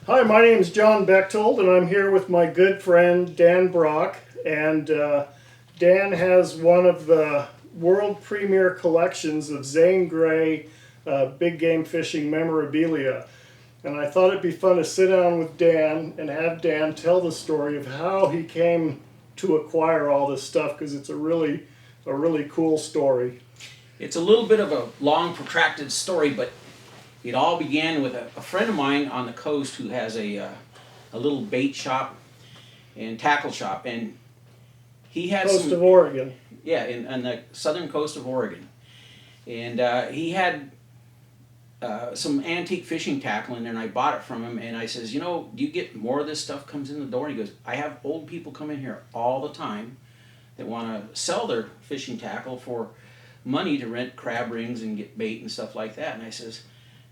Hi, my name is John Bechtold, and I'm here with my good friend Dan Brock. And Dan has one of the world premier collections of Zane Grey big game fishing memorabilia. And I thought it'd be fun to sit down with Dan and have Dan tell the story of how he came to acquire all this stuff, because it's a really cool story. It's a little bit of a long, protracted story, but it all began with a friend of mine on the coast who has a little bait shop and tackle shop, and he had Coast of Oregon. Yeah, on the southern coast of Oregon, and he had some antique fishing tackle in there, and I bought it from him. And I says, you know, do you get more of this stuff comes in the door? And he goes, I have old people come in here all the time that want to sell their fishing tackle for money to rent crab rings and get bait and stuff like that. And I says,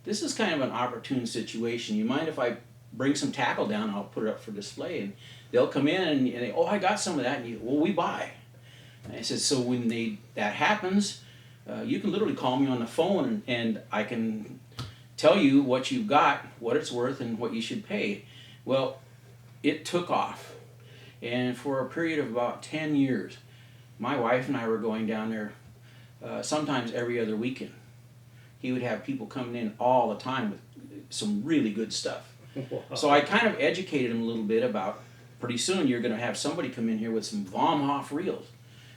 this is kind of an opportune situation. You mind if I bring some tackle down and I'll put it up for display? And they'll come in and they, oh, I got some of that. And well, we buy. And I said, so when that happens, you can literally call me on the phone and I can tell you what you've got, what it's worth, and what you should pay. Well, it took off. And for a period of about 10 years, my wife and I were going down there sometimes every other weekend. He would have people coming in all the time with some really good stuff. Wow. So I kind of educated him a little bit about, pretty soon you're going to have somebody come in here with some Vom Hoff reels.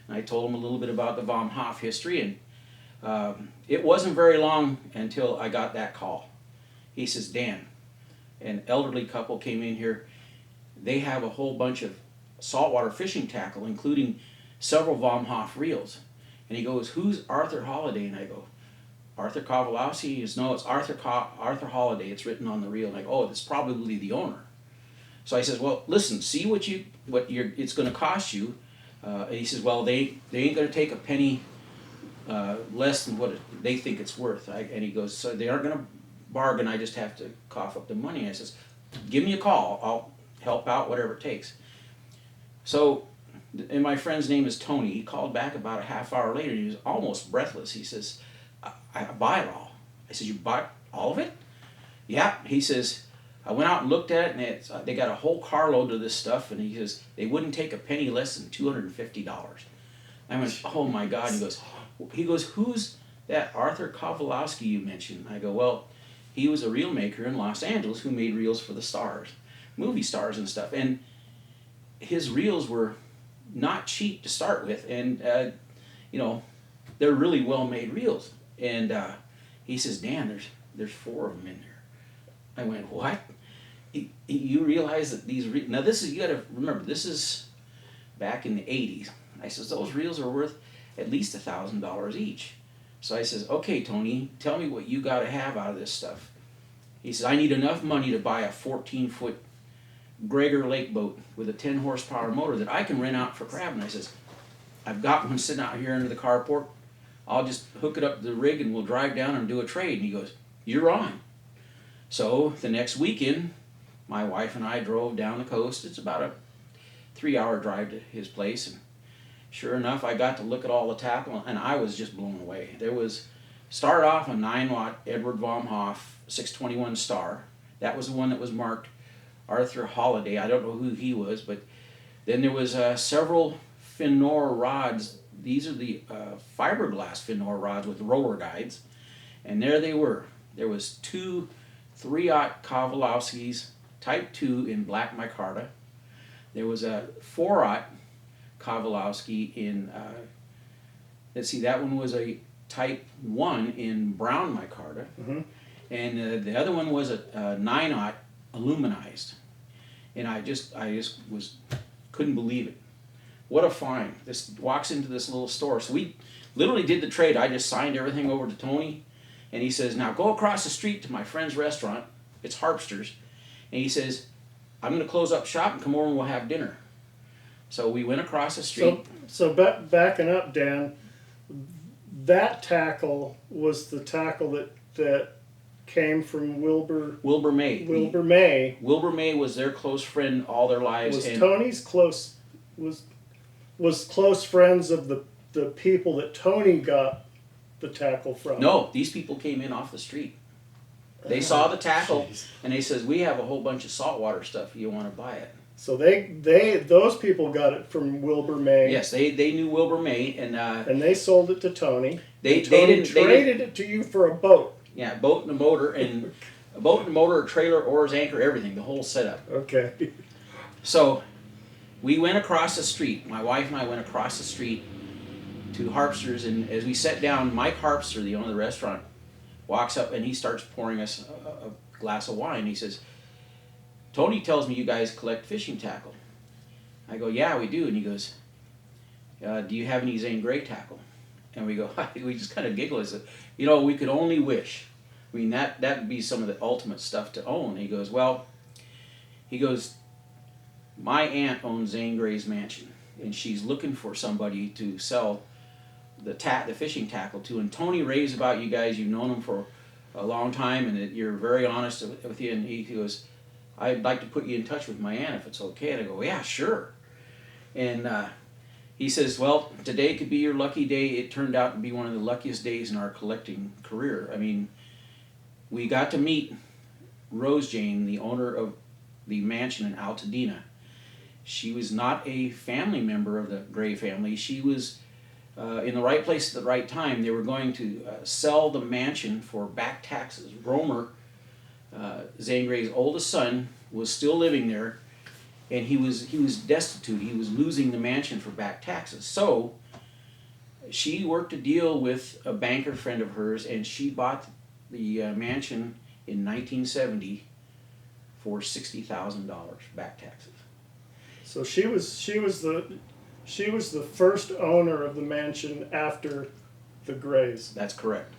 And I told him a little bit about the Vom Hoff history, and it wasn't very long until I got that call. He says, Dan, an elderly couple came in here. They have a whole bunch of saltwater fishing tackle, including several Vom Hoff reels. And he goes, who's Arthur Holliday? And I go, Arthur Kowalowski? He goes, no, it's Arthur Holliday. It's written on the reel. And I go, oh, that's probably the owner. So I says, well, listen, see what it's going to cost you. And he says, well, they ain't going to take a penny less than what they think it's worth. And he goes, so they aren't going to bargain. I just have to cough up the money. And I says, give me a call. I'll help out, whatever it takes. So, and my friend's name is Tony. He called back about a half hour later. He was almost breathless. He says, I buy it all. I said, you bought all of it? Yeah. He says, I went out and looked at it, and they got a whole carload of this stuff, and he says, they wouldn't take a penny less than $250. I went, oh my God. He goes, who's that Arthur Kowalowski you mentioned? I go, well, he was a reel maker in Los Angeles who made reels for the stars, movie stars and stuff. And his reels were not cheap to start with, and they're really well-made reels. And he says, Dan, there's 4 of them in there. I went, what? You realize that now this is, you got to remember, this is back in the 80s. I says, those reels are worth at least $1,000 each. So I says, okay, Tony, tell me what you got to have out of this stuff. He says, I need enough money to buy a 14-foot Gregor lake boat with a 10 horsepower motor that I can rent out for crab. And I says, I've got one sitting out here under the carport. I'll just hook it up to the rig and we'll drive down and do a trade. And he goes, you're on. So the next weekend, my wife and I drove down the coast. It's about a 3-hour drive to his place. And sure enough, I got to look at all the tackle, and I was just blown away. Started off a 9-watt Edward Vom Hoff 621 Star. That was the one that was marked Arthur Holliday. I don't know who he was, but then there was several Finor rods. These are the fiberglass Finor rods with roller guides. And there they were. There was 2 3-aught Kowalowskis, Type 2 in black micarta. There was a 4-aught Kowalowski in, let's see, that one was a Type 1 in brown micarta. Mm-hmm. And the other one was a 9-aught aluminized. And I just couldn't believe it. What a find. This walks into this little store. So we literally did the trade. I just signed everything over to Tony. And he says, now go across the street to my friend's restaurant. It's Harpster's. And he says, I'm going to close up shop and come over and we'll have dinner. So we went across the street. So backing up, Dan, that tackle was the tackle that came from Wilbur May. Wilbur May. Wilbur May was their close friend all their lives. Was Tony's close friends of the people that Tony got the tackle from? No, these people came in off the street. They saw the tackle, Jeez. and they says, we have a whole bunch of saltwater stuff. You want to buy it? So those people got it from Wilbur May. Yes, they knew Wilbur May, and they sold it to Tony. They Tony didn't traded it to you for a boat. Yeah, boat and a motor, and a boat and a motor, a trailer, oars, anchor, everything, the whole setup. Okay. So we went across the street. My wife and I went across the street to Harpster's, and as we sat down, Mike Harpster, the owner of the restaurant, walks up and he starts pouring us a glass of wine. He says, Tony tells me you guys collect fishing tackle. I go, yeah, we do. And he goes, do you have any Zane Grey tackle? And we go, we just kind of giggle. I said, you know, we could only wish. I mean, that would be some of the ultimate stuff to own. He goes, well, my aunt owns Zane Grey's mansion, and she's looking for somebody to sell the fishing tackle to. And Tony raves about you guys. You've known him for a long time, and that you're very honest with you. And he goes, I'd like to put you in touch with my aunt if it's okay. And I go, yeah, sure. And he says, well, today could be your lucky day. It turned out to be one of the luckiest days in our collecting career. I mean, we got to meet Rose Jane, the owner of the mansion in Altadena. She was not a family member of the Grey family. She was in the right place at the right time. They were going to sell the mansion for back taxes. Romer, Zane Grey's oldest son, was still living there, and he was destitute. He was losing the mansion for back taxes. So she worked a deal with a banker friend of hers, and she bought the mansion in 1970 for $60,000 back taxes. So she was the first owner of the mansion after the Greys. That's correct.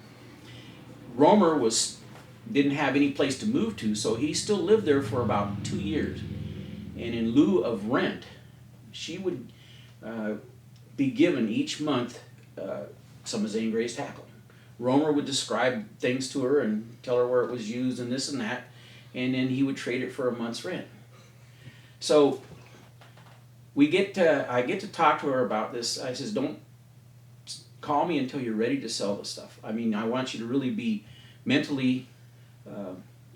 Romer didn't have any place to move to, so he still lived there for about 2 years. And in lieu of rent, she would be given each month some of Zane Grey's tackle. Romer would describe things to her and tell her where it was used and this and that, and then he would trade it for a month's rent. So I get to talk to her about this. I says, don't call me until you're ready to sell the stuff. I mean, I want you to really be mentally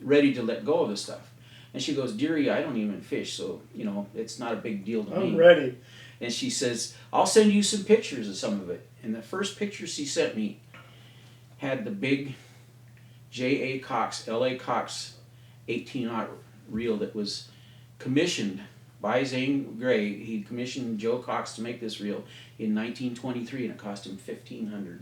ready to let go of the stuff. And she goes, dearie, I don't even fish, so, you know, it's not a big deal to me. I'm ready. And she says, I'll send you some pictures of some of it. And the first picture she sent me had the big J.A. Cox, L.A. Cox 18-aught reel that was commissioned by Zane Grey. He commissioned Joe Cox to make this reel in 1923, and it cost him $1,500.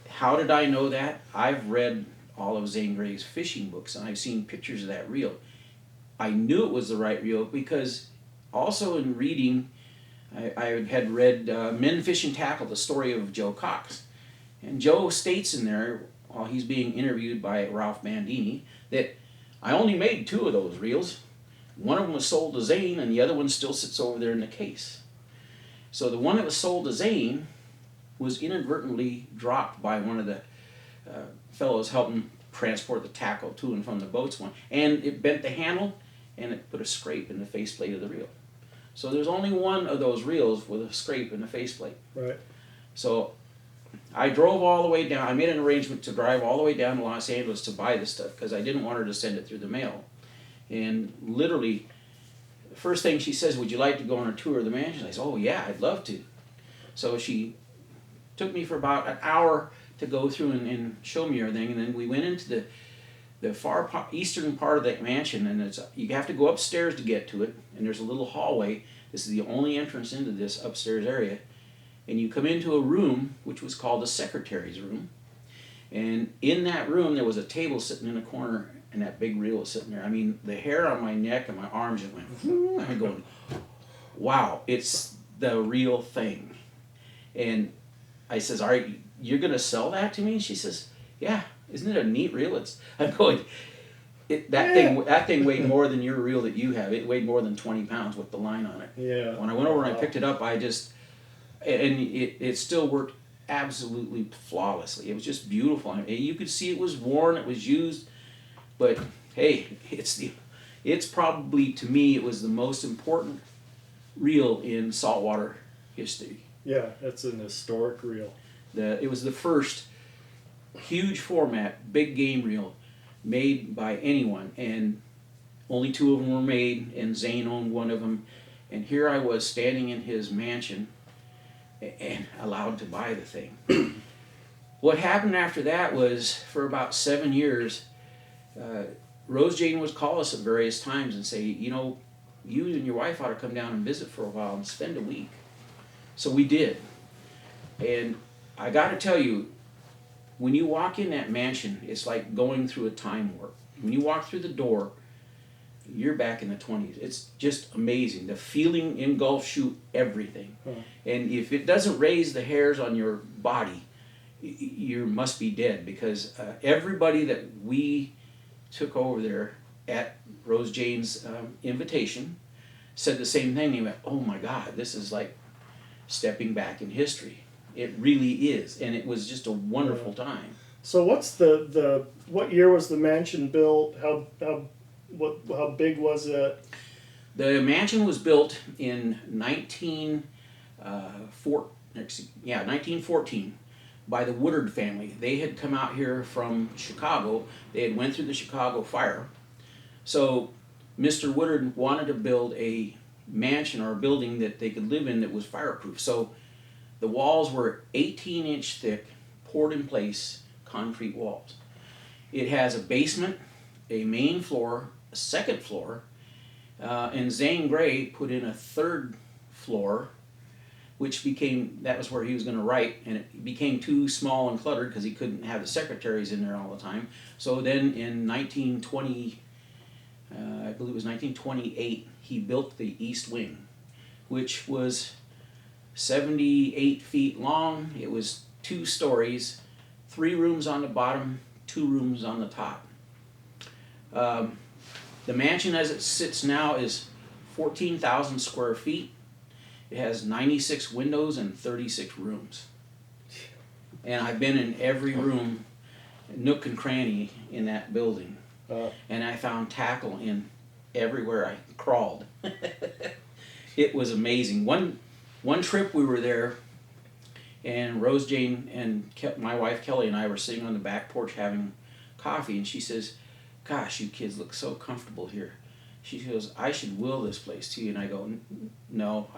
How did I know that? I've read all of Zane Grey's fishing books, and I've seen pictures of that reel. I knew it was the right reel because also in reading, I had read Men Fish and Tackle, the story of Joe Cox. And Joe states in there, while he's being interviewed by Ralph Bandini, that I only made 2 of those reels. One of them was sold to Zane, and the other one still sits over there in the case. So the one that was sold to Zane was inadvertently dropped by one of the fellows helping transport the tackle to and from the boats one, and it bent the handle, and it put a scrape in the faceplate of the reel. So there's only one of those reels with a scrape in the faceplate. Right. So I drove all the way down. I made an arrangement to drive all the way down to Los Angeles to buy this stuff because I didn't want her to send it through the mail. And literally, the first thing she says, would you like to go on a tour of the mansion? I said, oh yeah, I'd love to. So she took me for about an hour to go through and show me everything, and then we went into the far eastern part of that mansion, and you have to go upstairs to get to it, and there's a little hallway. This is the only entrance into this upstairs area, and you come into a room which was called the secretary's room, and in that room there was a table sitting in a corner, and that big reel was sitting there. I mean, the hair on my neck and my arms just went, I'm going, wow, it's the real thing. And I says, all right, you're going to sell that to me? She says, yeah, isn't it a neat reel? I'm going, that thing weighed more than your reel that you have. It weighed more than 20 pounds with the line on it. Yeah. When I went over and I picked it up, and it still worked absolutely flawlessly. It was just beautiful. I mean, you could see it was worn, it was used, but hey, it's probably, to me, it was the most important reel in saltwater history. Yeah, that's an historic reel. It was the first huge format, big game reel, made by anyone, and only two of them were made, and Zane owned one of them. And here I was standing in his mansion and allowed to buy the thing. What happened after that was, for about 7 years, Rose Jane would call us at various times and say, you know, you and your wife ought to come down and visit for a while and spend a week. So we did. And I got to tell you, when you walk in that mansion, it's like going through a time warp. When you walk through the door, you're back in the 20s. It's just amazing. The feeling engulfs you everything. Huh. And if it doesn't raise the hairs on your body, you must be dead, because everybody that we took over there at Rose Jane's invitation said the same thing. They went, oh my God, this is like stepping back in history. It really is. And it was just a wonderful time. So what's what year was the mansion built? How big was it? The mansion was built in 1914 by the Woodard family. They had come out here from Chicago. They had went through the Chicago fire. So Mr. Woodard wanted to build a mansion or a building that they could live in that was fireproof. So the walls were 18-inch thick, poured in place concrete walls. It has a basement, a main floor, a second floor, and Zane Grey put in a third floor, which that was where he was going to write, and it became too small and cluttered because he couldn't have the secretaries in there all the time. So then in 1920, I believe it was 1928, he built the East Wing, which was 78 feet long. It was 2 stories, 3 rooms on the bottom, 2 rooms on the top. The mansion as it sits now is 14,000 square feet. It has 96 windows and 36 rooms. And I've been in every room, nook and cranny in that building. And I found tackle in everywhere I crawled. It was amazing. One trip we were there, and Rose Jane and my wife Kelly and I were sitting on the back porch having coffee, and she says, gosh, you kids look so comfortable here. She goes, I should will this place to you. And I go, no,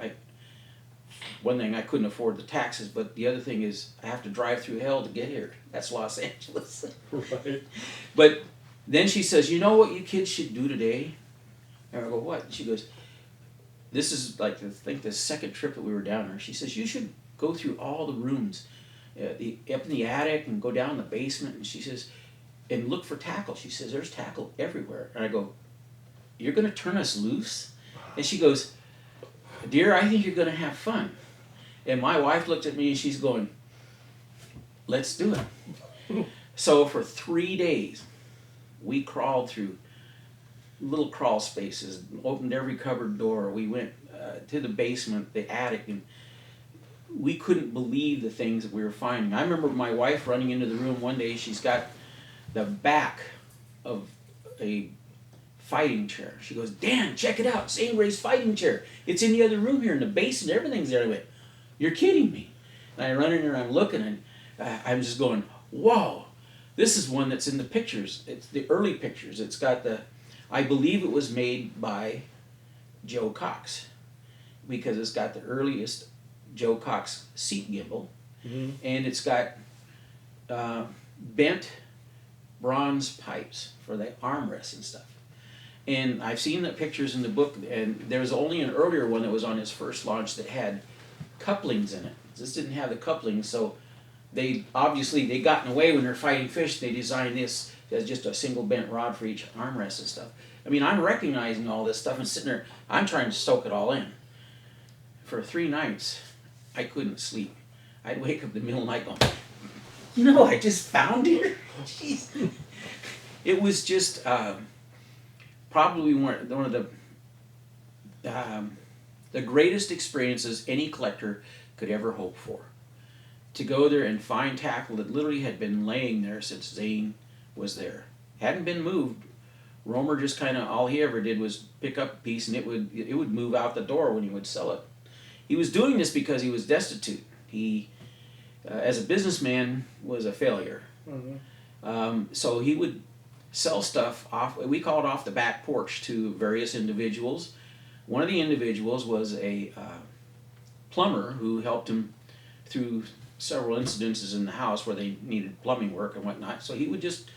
one thing, I couldn't afford the taxes, but the other thing is I have to drive through hell to get here. That's Los Angeles. Right. But then she says, you know what you kids should do today? And I go, what? And she goes, this is like, I think the second trip that we were down there. She says, you should go through all the rooms, up in the attic and go down in the basement. And she says, and look for tackle. She says, there's tackle everywhere. And I go, you're going to turn us loose? And she goes, dear, I think you're going to have fun. And my wife looked at me and she's going, let's do it. So for 3 days, we crawled through little crawl spaces, opened every cupboard door. We went to the basement, the attic, and we couldn't believe the things that we were finding. I remember my wife running into the room one day. She's got the back of a fighting chair. She goes, Dan, check it out, Zane Grey's fighting chair. It's in the other room here in the basement. Everything's there. I went, you're kidding me. And I run in there and I'm looking, and I'm just going, whoa, this is one that's in the pictures. It's the early pictures. It's got I believe it was made by Joe Cox, because it's got the earliest Joe Cox seat gimbal, and it's got bent bronze pipes for the armrests and stuff. And I've seen the pictures in the book, and there was only an earlier one that was on his first launch that had couplings in it. This didn't have the couplings, so they got in the way when they're fighting fish. They designed this as just a single bent rod for each armrest and stuff. I mean, I'm recognizing all this stuff and sitting there, I'm trying to soak it all in. For 3 nights, I couldn't sleep. I'd wake up in the middle of the night going, you know, I just found here. Jeez. It was just probably one of the greatest experiences any collector could ever hope for. To go there and find tackle that literally had been laying there since Zane was there. Hadn't been moved. Romer just kind of, all he ever did was pick up a piece, and it would move out the door when he would sell it. He was doing this because he was destitute. He, as a businessman, was a failure. So he would sell stuff off, we call it off the back porch, to various individuals. One of the individuals was a plumber who helped him through several incidences in the house where they needed plumbing work and whatnot. So he would just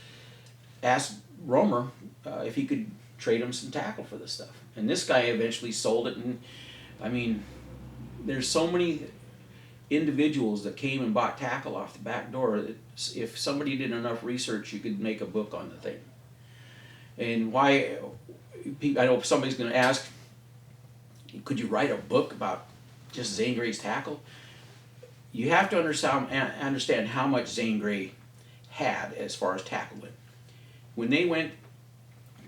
ask Romer if he could trade him some tackle for this stuff. And this guy eventually sold it. And I mean, there's so many individuals that came and bought tackle off the back door that if somebody did enough research, you could make a book on the thing. And why, I know somebody's going to ask, could you write a book about just Zane Grey's tackle? You have to understand how much Zane Grey had as far as tackle went. When they went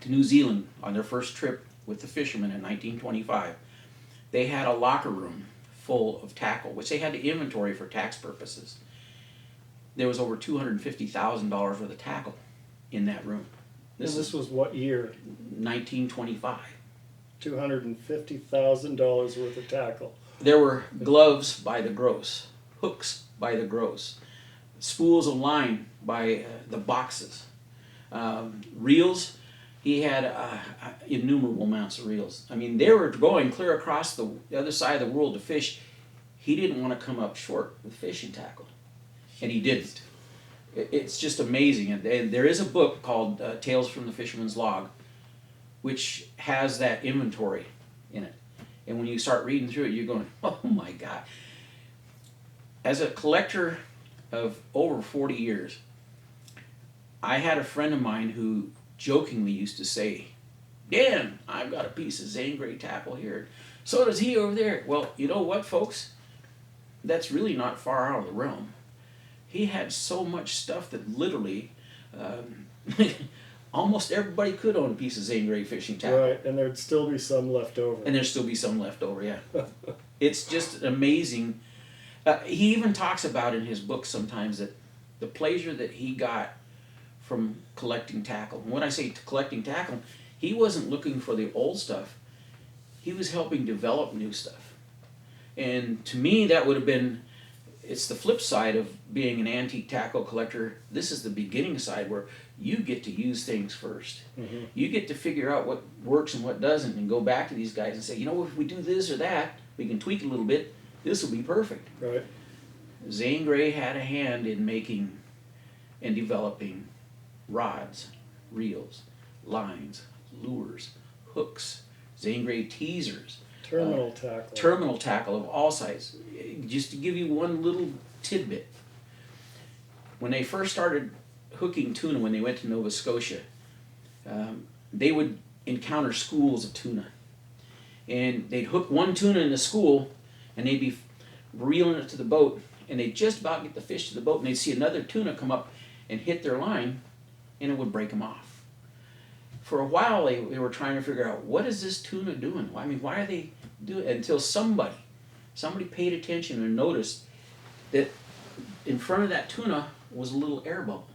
to New Zealand on their first trip with the fishermen in 1925, they had a locker room full of tackle, which they had to inventory for tax purposes. There was over $250,000 worth of tackle in that room. This was what year? 1925. $250,000 worth of tackle. There were gloves by the gross, hooks by the gross, spools of line by the boxes, reels. He had innumerable amounts of reels. I mean, they were going clear across the other side of the world to fish. He didn't want to come up short with fishing tackle, and he didn't. It's just amazing. And there is a book called Tales from the Fisherman's Log, which has that inventory in it. And when you start reading through it, you're going, oh my God. As a collector of over 40 years, I had a friend of mine who jokingly used to say, Dan, I've got a piece of Zane Grey tackle here. So does he over there. Well, you know what, folks? That's really not far out of the realm. He had so much stuff that literally almost everybody could own a piece of Zane Grey fishing tackle. Right, and there'd still be some left over. And there'd still be some left over, yeah. It's just amazing. He even talks about in his book sometimes that the pleasure that he got from collecting tackle. And when I say collecting tackle, he wasn't looking for the old stuff. He was helping develop new stuff. And to me, that would have been, it's the flip side of being an antique tackle collector. This is the beginning side where you get to use things first. Mm-hmm. You get to figure out what works and what doesn't and go back to these guys and say, you know, if we do this or that, we can tweak a little bit, this will be perfect. Right. Zane Grey had a hand in making and developing rods, reels, lines, lures, hooks, Zane Grey teasers. Terminal tackle. Terminal tackle of all sizes. Just to give you one little tidbit. When they first started hooking tuna, when they went to Nova Scotia, they would encounter schools of tuna. And they'd hook one tuna in the school, and they'd be reeling it to the boat, and they'd just about get the fish to the boat, and they'd see another tuna come up and hit their line, and it would break them off. For a while, they were trying to figure out, what is this tuna doing? I mean, why are they doing it? Until somebody paid attention and noticed that in front of that tuna was a little air bubble.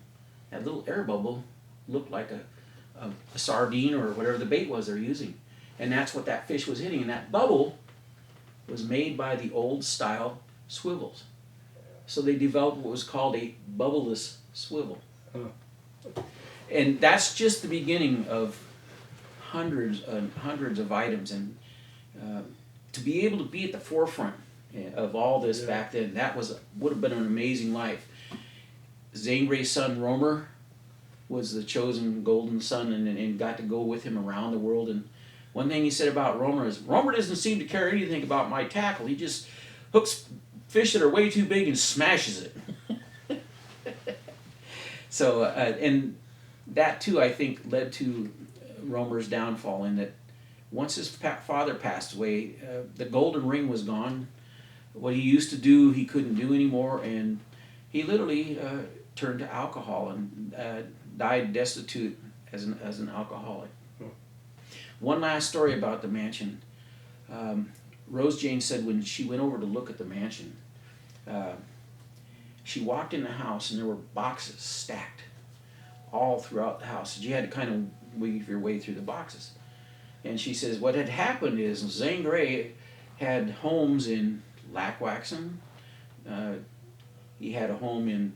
That little air bubble looked like a sardine or whatever the bait was they're using. And that's what that fish was hitting. And that bubble was made by the old style swivels. So they developed what was called a bubbleless swivel. And that's just the beginning of hundreds and hundreds of items. And to be able to be at the forefront of all this back then, that would have been an amazing life. Zane Grey's son Romer was the chosen golden son and got to go with him around the world. And one thing he said about Romer is, Romer doesn't seem to care anything about my tackle. He just hooks fish that are way too big and smashes it. So, and that too, I think, led to Romer's downfall in that once his father passed away, the golden ring was gone. What he used to do, he couldn't do anymore, and he literally turned to alcohol and died destitute as an alcoholic. One last story about the mansion. Rose Jane said when she went over to look at the mansion, she walked in the house and there were boxes stacked all throughout the house. You had to kind of weave your way through the boxes. And she says what had happened is Zane Grey had homes in Lackwaxon. He had a home in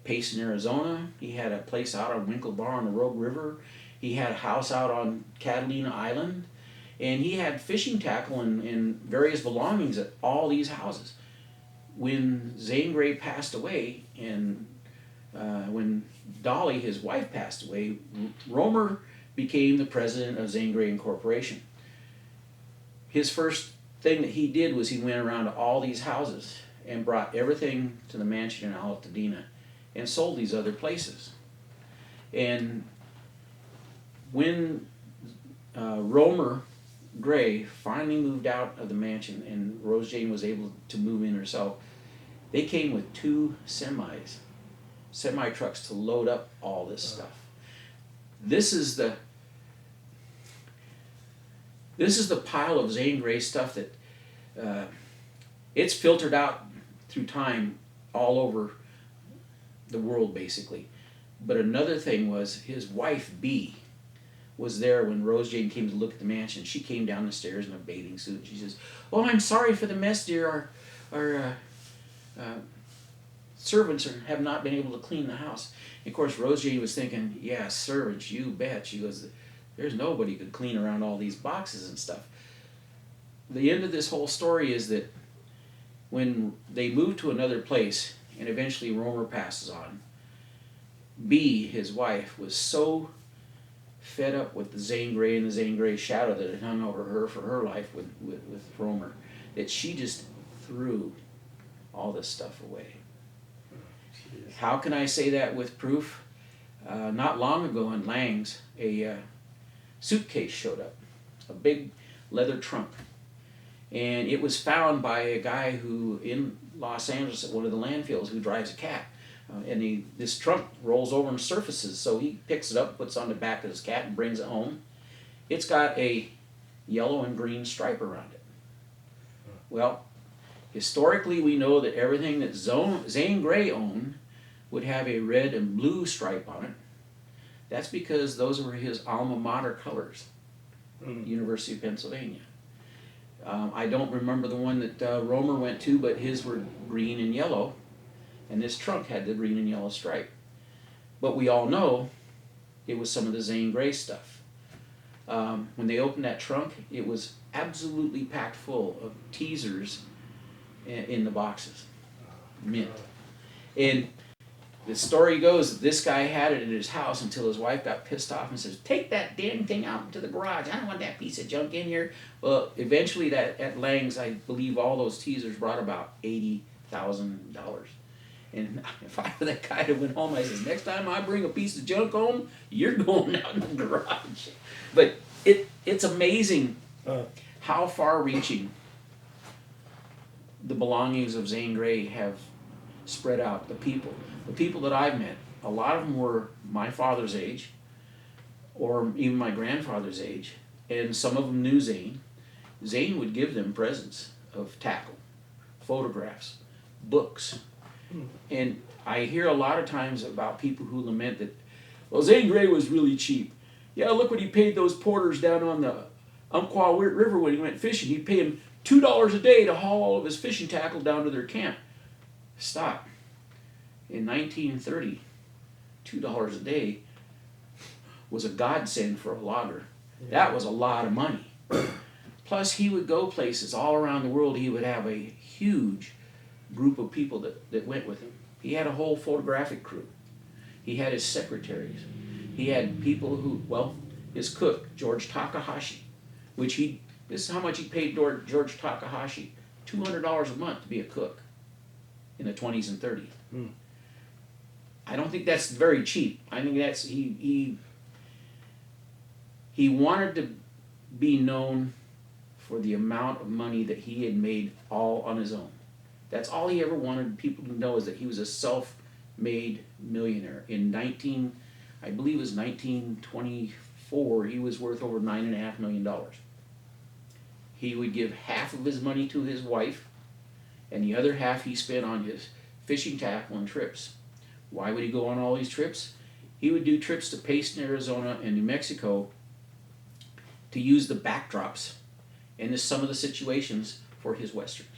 Payson, Arizona. He had a place out on Winkle Bar on the Rogue River. He had a house out on Catalina Island. And he had fishing tackle and various belongings at all these houses. When Zane Grey passed away, and when Dolly, his wife, passed away, Romer became the president of Zane Grey Incorporation. His first thing that he did was he went around to all these houses and brought everything to the mansion in Altadena and sold these other places. And when Romer Grey finally moved out of the mansion and Rose Jane was able to move in herself, they came with 2 semi trucks to load up all this stuff. This is the pile of Zane Grey stuff that it's filtered out through time all over the world, basically. But another thing was his wife, Bee, was there when Rose Jane came to look at the mansion. She came down the stairs in a bathing suit, and she says, "Oh, I'm sorry for the mess, dear. Our servants have not been able to clean the house." And of course, Rose Jane was thinking, "Yeah, servants, you bet." She goes, "There's nobody could clean around all these boxes and stuff." The end of this whole story is that when they moved to another place, and eventually Romer passes on, Bee, his wife, was so fed up with the Zane Grey and the Zane Grey shadow that had hung over her for her life with Romer, that she just threw all this stuff away. Jeez. How can I say that with proof? Not long ago in Lang's, a suitcase showed up, a big leather trunk. And it was found by a guy who, in Los Angeles at one of the landfills, who drives a cat. And this trunk rolls over and surfaces, so he picks it up, puts it on the back of his cat, and brings it home. It's got a yellow and green stripe around it. Well, historically we know that everything that Zane Grey owned would have a red and blue stripe on it. That's because those were his alma mater colors, University of Pennsylvania. I don't remember the one that Romer went to, but his were green and yellow. And this trunk had the green and yellow stripe. But we all know it was some of the Zane Grey stuff. When they opened that trunk, it was absolutely packed full of teasers in the boxes. Mint. And the story goes that this guy had it in his house until his wife got pissed off and says, "Take that damn thing out into the garage. I don't want that piece of junk in here." Well, eventually at Lang's, I believe all those teasers brought about $80,000. And if I were that guy that went home, I says, "Next time I bring a piece of junk home, you're going out in the garage." But it's amazing how far-reaching the belongings of Zane Grey have spread out. The people that I've met, a lot of them were my father's age, or even my grandfather's age, and some of them knew Zane. Zane would give them presents of tackle, photographs, books. And I hear a lot of times about people who lament that, "Well, Zane Grey was really cheap. Yeah, look what he paid those porters down on the Umpqua River when he went fishing. He'd pay him $2 a day to haul all of his fishing tackle down to their camp." Stop. In 1930, $2 a day was a godsend for a logger. Yeah. That was a lot of money. Plus, he would go places all around the world. He would have a huge group of people that went with him. He had a whole photographic crew. He had his secretaries. He had people who, well, his cook, George Takahashi, which this is how much he paid George Takahashi, $200 a month to be a cook in the 20s and 30s. I don't think that's very cheap. I think that's, he wanted to be known for the amount of money that he had made all on his own. That's all he ever wanted people to know, is that he was a self-made millionaire. I believe it was 1924, he was worth over $9.5 million. He would give half of his money to his wife, and the other half he spent on his fishing tackle and trips. Why would he go on all these trips? He would do trips to Payson, Arizona and New Mexico to use the backdrops and some of the situations for his westerns.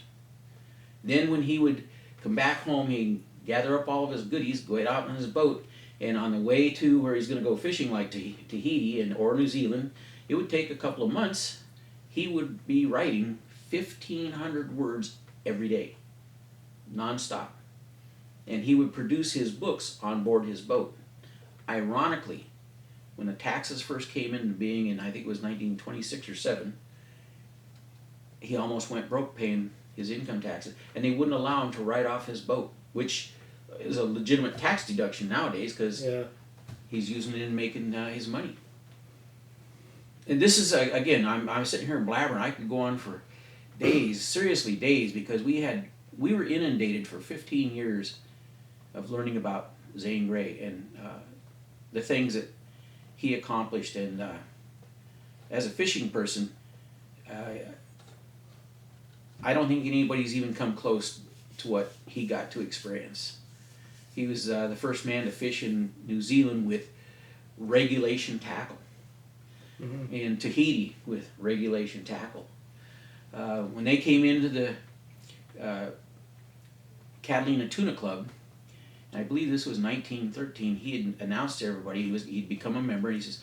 Then when he would come back home, he'd gather up all of his goodies, go out on his boat, and on the way to where he's going to go fishing, like Tahiti or New Zealand, it would take a couple of months. He would be writing 1,500 words every day, nonstop. And he would produce his books on board his boat. Ironically, when the taxes first came into being in, I think it was 1926 or 7, he almost went broke paying his income taxes, and they wouldn't allow him to write off his boat, which is a legitimate tax deduction nowadays because he's using it in making his money. And this is, again, I'm sitting here blabbering. I could go on for days, seriously days, because we were inundated for 15 years of learning about Zane Grey and the things that he accomplished. And as a fishing person, I don't think anybody's even come close to what he got to experience. He was the first man to fish in New Zealand with regulation tackle. Mm-hmm. In Tahiti with regulation tackle. When they came into the Catalina Tuna Club, and I believe this was 1913, he had announced to everybody he'd become a member, and he says,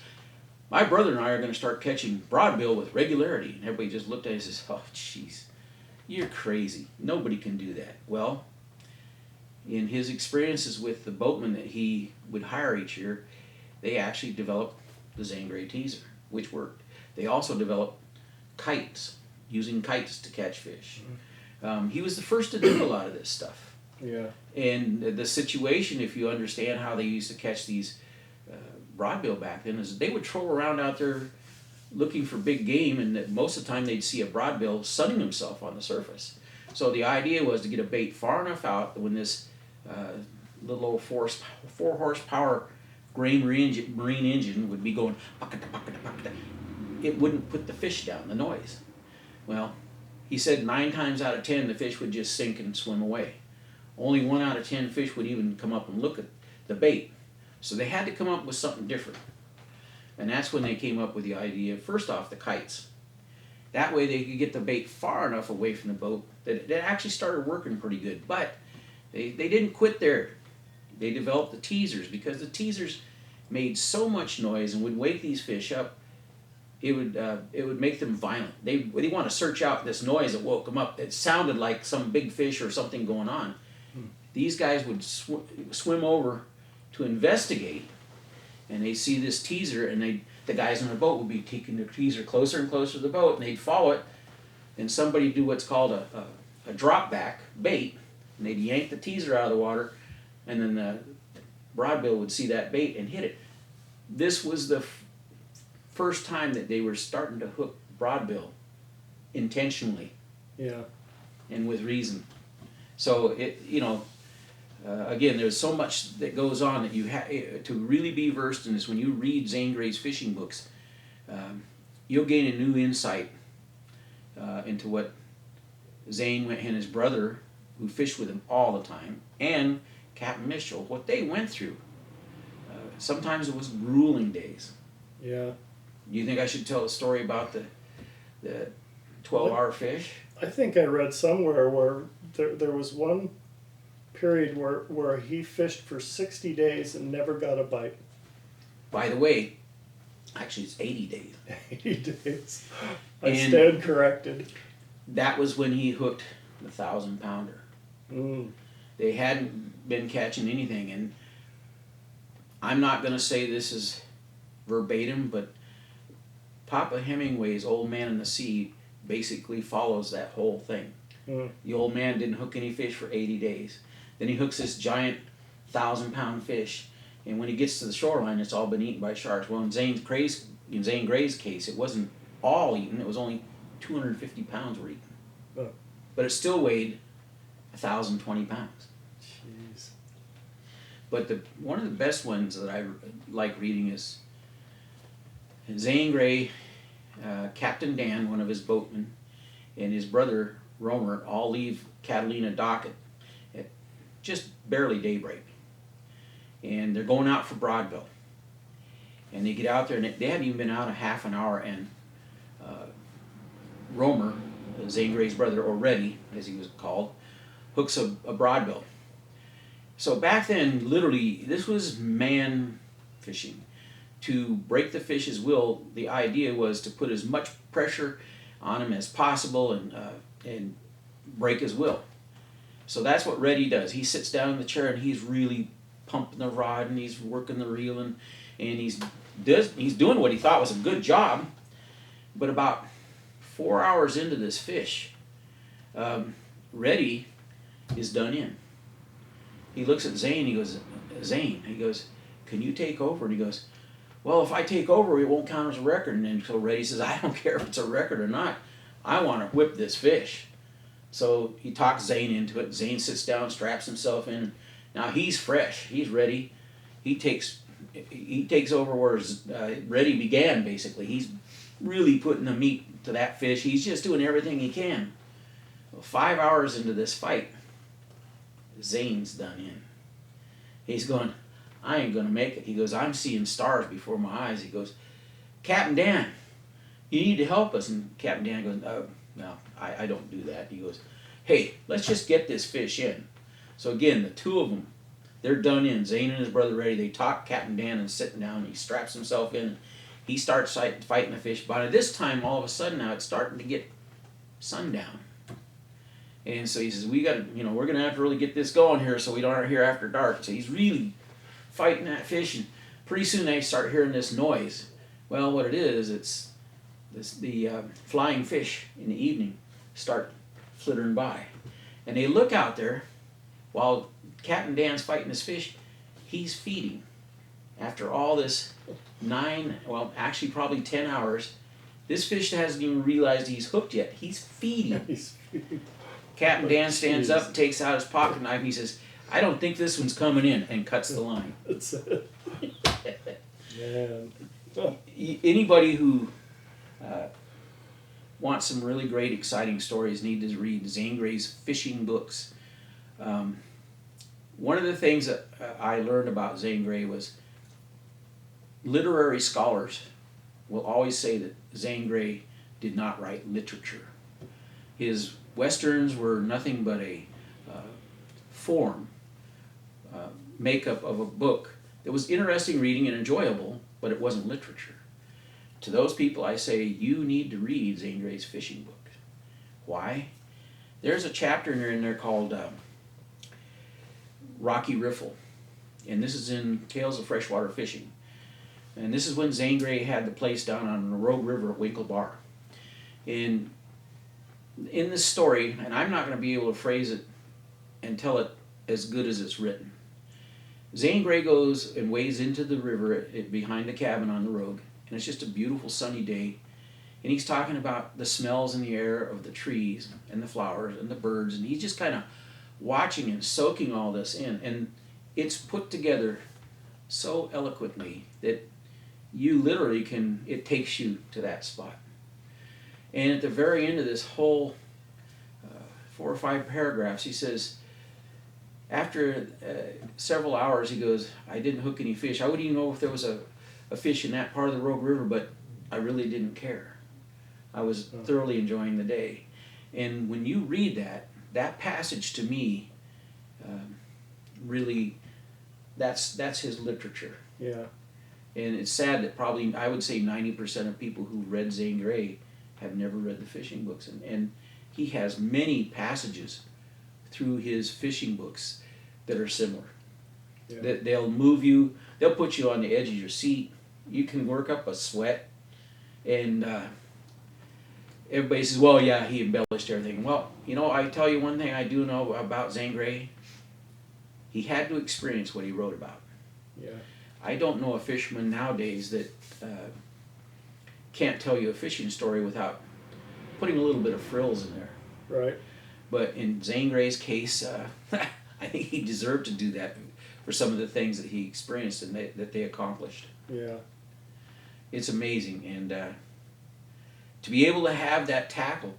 "My brother and I are going to start catching broadbill with regularity." And everybody just looked at him and says, "Oh, jeez, you're crazy. Nobody can do that." Well, in his experiences with the boatmen that he would hire each year, they actually developed the Zane Grey teaser, which worked. They also developed kites, using kites to catch fish. He was the first to do a lot of this stuff. Yeah. And the situation, if you understand how they used to catch these broadbill back then, is they would troll around out there looking for big game, and that most of the time they'd see a broadbill sunning himself on the surface. So the idea was to get a bait far enough out that when this little old 4 horsepower grain marine engine would be going, it wouldn't put the fish down, the noise. Well, he said 9 times out of 10 the fish would just sink and swim away. Only 1 out of 10 fish would even come up and look at the bait. So they had to come up with something different. And that's when they came up with the idea, first off, the kites. That way they could get the bait far enough away from the boat that it actually started working pretty good. But they didn't quit there. They developed the teasers, because the teasers made so much noise and would wake these fish up. It would make them violent. They want to search out this noise that woke them up. It sounded like some big fish or something going on. These guys would swim over to investigate, and they see this teaser, and the guys on the boat would be taking the teaser closer and closer to the boat, and they'd follow it, and somebody would do what's called a drop back bait, and they'd yank the teaser out of the water, and then the broadbill would see that bait and hit it. This was the first time that they were starting to hook broadbill intentionally. Yeah. And with reason. So again, there's so much that goes on that you have to really be versed in this. When you read Zane Grey's fishing books, you'll gain a new insight into what Zane and his brother, who fished with him all the time, and Captain Mitchell, what they went through. Sometimes it was grueling days. Yeah. Do you think I should tell a story about the 12-hour fish? I think I read somewhere where there was one period where he fished for 60 days and never got a bite. By the way, actually it's 80 days. 80 days. I stand corrected. That was when he hooked the 1,000-pounder. They hadn't been catching anything, and I'm not going to say this is verbatim, but Papa Hemingway's Old Man in the Sea basically follows that whole thing. The old man didn't hook any fish for 80 days. Then he hooks this giant 1,000-pound fish, and when he gets to the shoreline, it's all been eaten by sharks. Well, in Zane Grey's case, it wasn't all eaten. It was only 250 pounds were eaten. Oh. But it still weighed 1,020 pounds. Jeez. But one of the best ones that I like reading is Zane Grey, Captain Dan, one of his boatmen, and his brother Romer all leave Catalina dock at just barely daybreak. And they're going out for broadbill. And they get out there, and they hadn't even been out a half an hour, and Romer, Zane Grey's brother, or Reddy, as he was called, hooks a broadbill. So back then, literally, this was man fishing. To break the fish's will, the idea was to put as much pressure on him as possible and break his will. So that's what Reddy does. He sits down in the chair and he's really pumping the rod and he's working the reel and he's doing what he thought was a good job. But about 4 hours into this fish, Reddy is done in. He looks at Zane. He goes, Zane. He goes, can you take over? And he goes, well, if I take over, it won't count as a record. And then so Reddy says, I don't care if it's a record or not. I want to whip this fish. So he talks Zane into it. Zane sits down, straps himself in. Now he's fresh. He's ready. He takes over where Reddy began, basically. He's really putting the meat to that fish. He's just doing everything he can. Well, 5 hours into this fight, Zane's done in. He's going, I ain't going to make it. He goes, I'm seeing stars before my eyes. He goes, Captain Dan, you need to help us. And Captain Dan goes, no, I don't do that. He goes, hey, let's just get this fish in. So again, the two of them, they're done in. Zane and his brother Reddy, they talk Captain Dan and sitting down. And he straps himself in. And he starts fighting the fish. But at this time, all of a sudden now, it's starting to get sundown. And so he says, we're going to have to really get this going here so we aren't here after dark. So he's really fighting that fish. And pretty soon they start hearing this noise. Well, what it is, it's the flying fish in the evening start flittering by. And they look out there while Captain Dan's fighting this fish. He's feeding. After all this probably 10 hours, this fish hasn't even realized he's hooked yet. He's feeding. He's feeding. Captain Dan stands up, takes out his pocket knife, and he says, I don't think this one's coming in, and cuts the line. That's it. Man. Anybody who wants some really great, exciting stories need to read Zane Grey's fishing books. One of the things that I learned about Zane Grey was literary scholars will always say that Zane Grey did not write literature. His westerns were nothing but a form, makeup of a book that was interesting reading and enjoyable, but it wasn't literature. To those people, I say, you need to read Zane Grey's fishing book. Why? There's a chapter in there called Rocky Riffle, and this is in Tales of Freshwater Fishing. And this is when Zane Grey had the place down on the Rogue River at Winkle Bar. And in this story, and I'm not going to be able to phrase it and tell it as good as it's written, Zane Grey goes and wades into the river behind the cabin on the Rogue, and it's just a beautiful sunny day, and he's talking about the smells in the air of the trees and the flowers and the birds, and he's just kind of watching and soaking all this in, and it's put together so eloquently that you literally it takes you to that spot. And at the very end of this whole 4 or 5 paragraphs, he says, after several hours, he goes, I didn't hook any fish. I wouldn't even know if there was a fish in that part of the Rogue River, but I really didn't care. I was thoroughly enjoying the day. And when you read that passage to me, really, that's his literature. Yeah. And it's sad that probably, I would say 90% of people who read Zane Grey have never read the fishing books. And he has many passages through his fishing books that are similar. Yeah. That they'll move you, they'll put you on the edge of your seat. You can work up a sweat. And everybody says, well, yeah, he embellished everything. Well, I tell you one thing I do know about Zane Grey. He had to experience what he wrote about. Yeah. I don't know a fisherman nowadays that can't tell you a fishing story without putting a little bit of frills in there. Right. But in Zane Grey's case, I think he deserved to do that for some of the things that he experienced and that they accomplished. Yeah. It's amazing. And to be able to have that tackle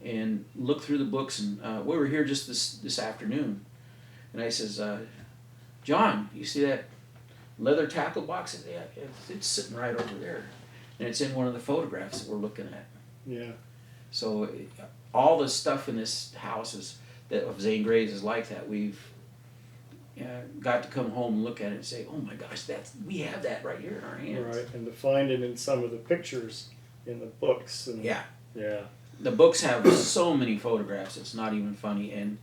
and look through the books, and we were here just this afternoon, and I says, John, you see that leather tackle box? Yeah, it's sitting right over there. And it's in one of the photographs that we're looking at. Yeah. So all the stuff in this house of Zane Grey's is like that. got to come home and look at it and say, "Oh my gosh, we have that right here in our hands." Right, and to find it in some of the pictures in the books. And, Yeah. Yeah. The books have so many photographs, it's not even funny. And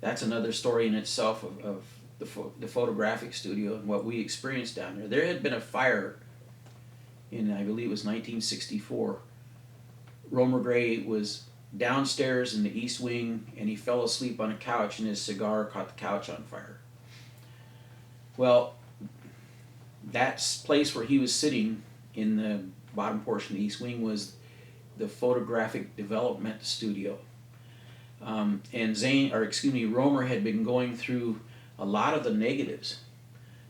that's another story in itself of the photographic studio and what we experienced down there. There had been a fire in, I believe it was 1964. Romer Gray was downstairs in the east wing, and he fell asleep on a couch, and his cigar caught the couch on fire. Well, that place where he was sitting in the bottom portion of the east wing was the photographic development studio. And Romer had been going through a lot of the negatives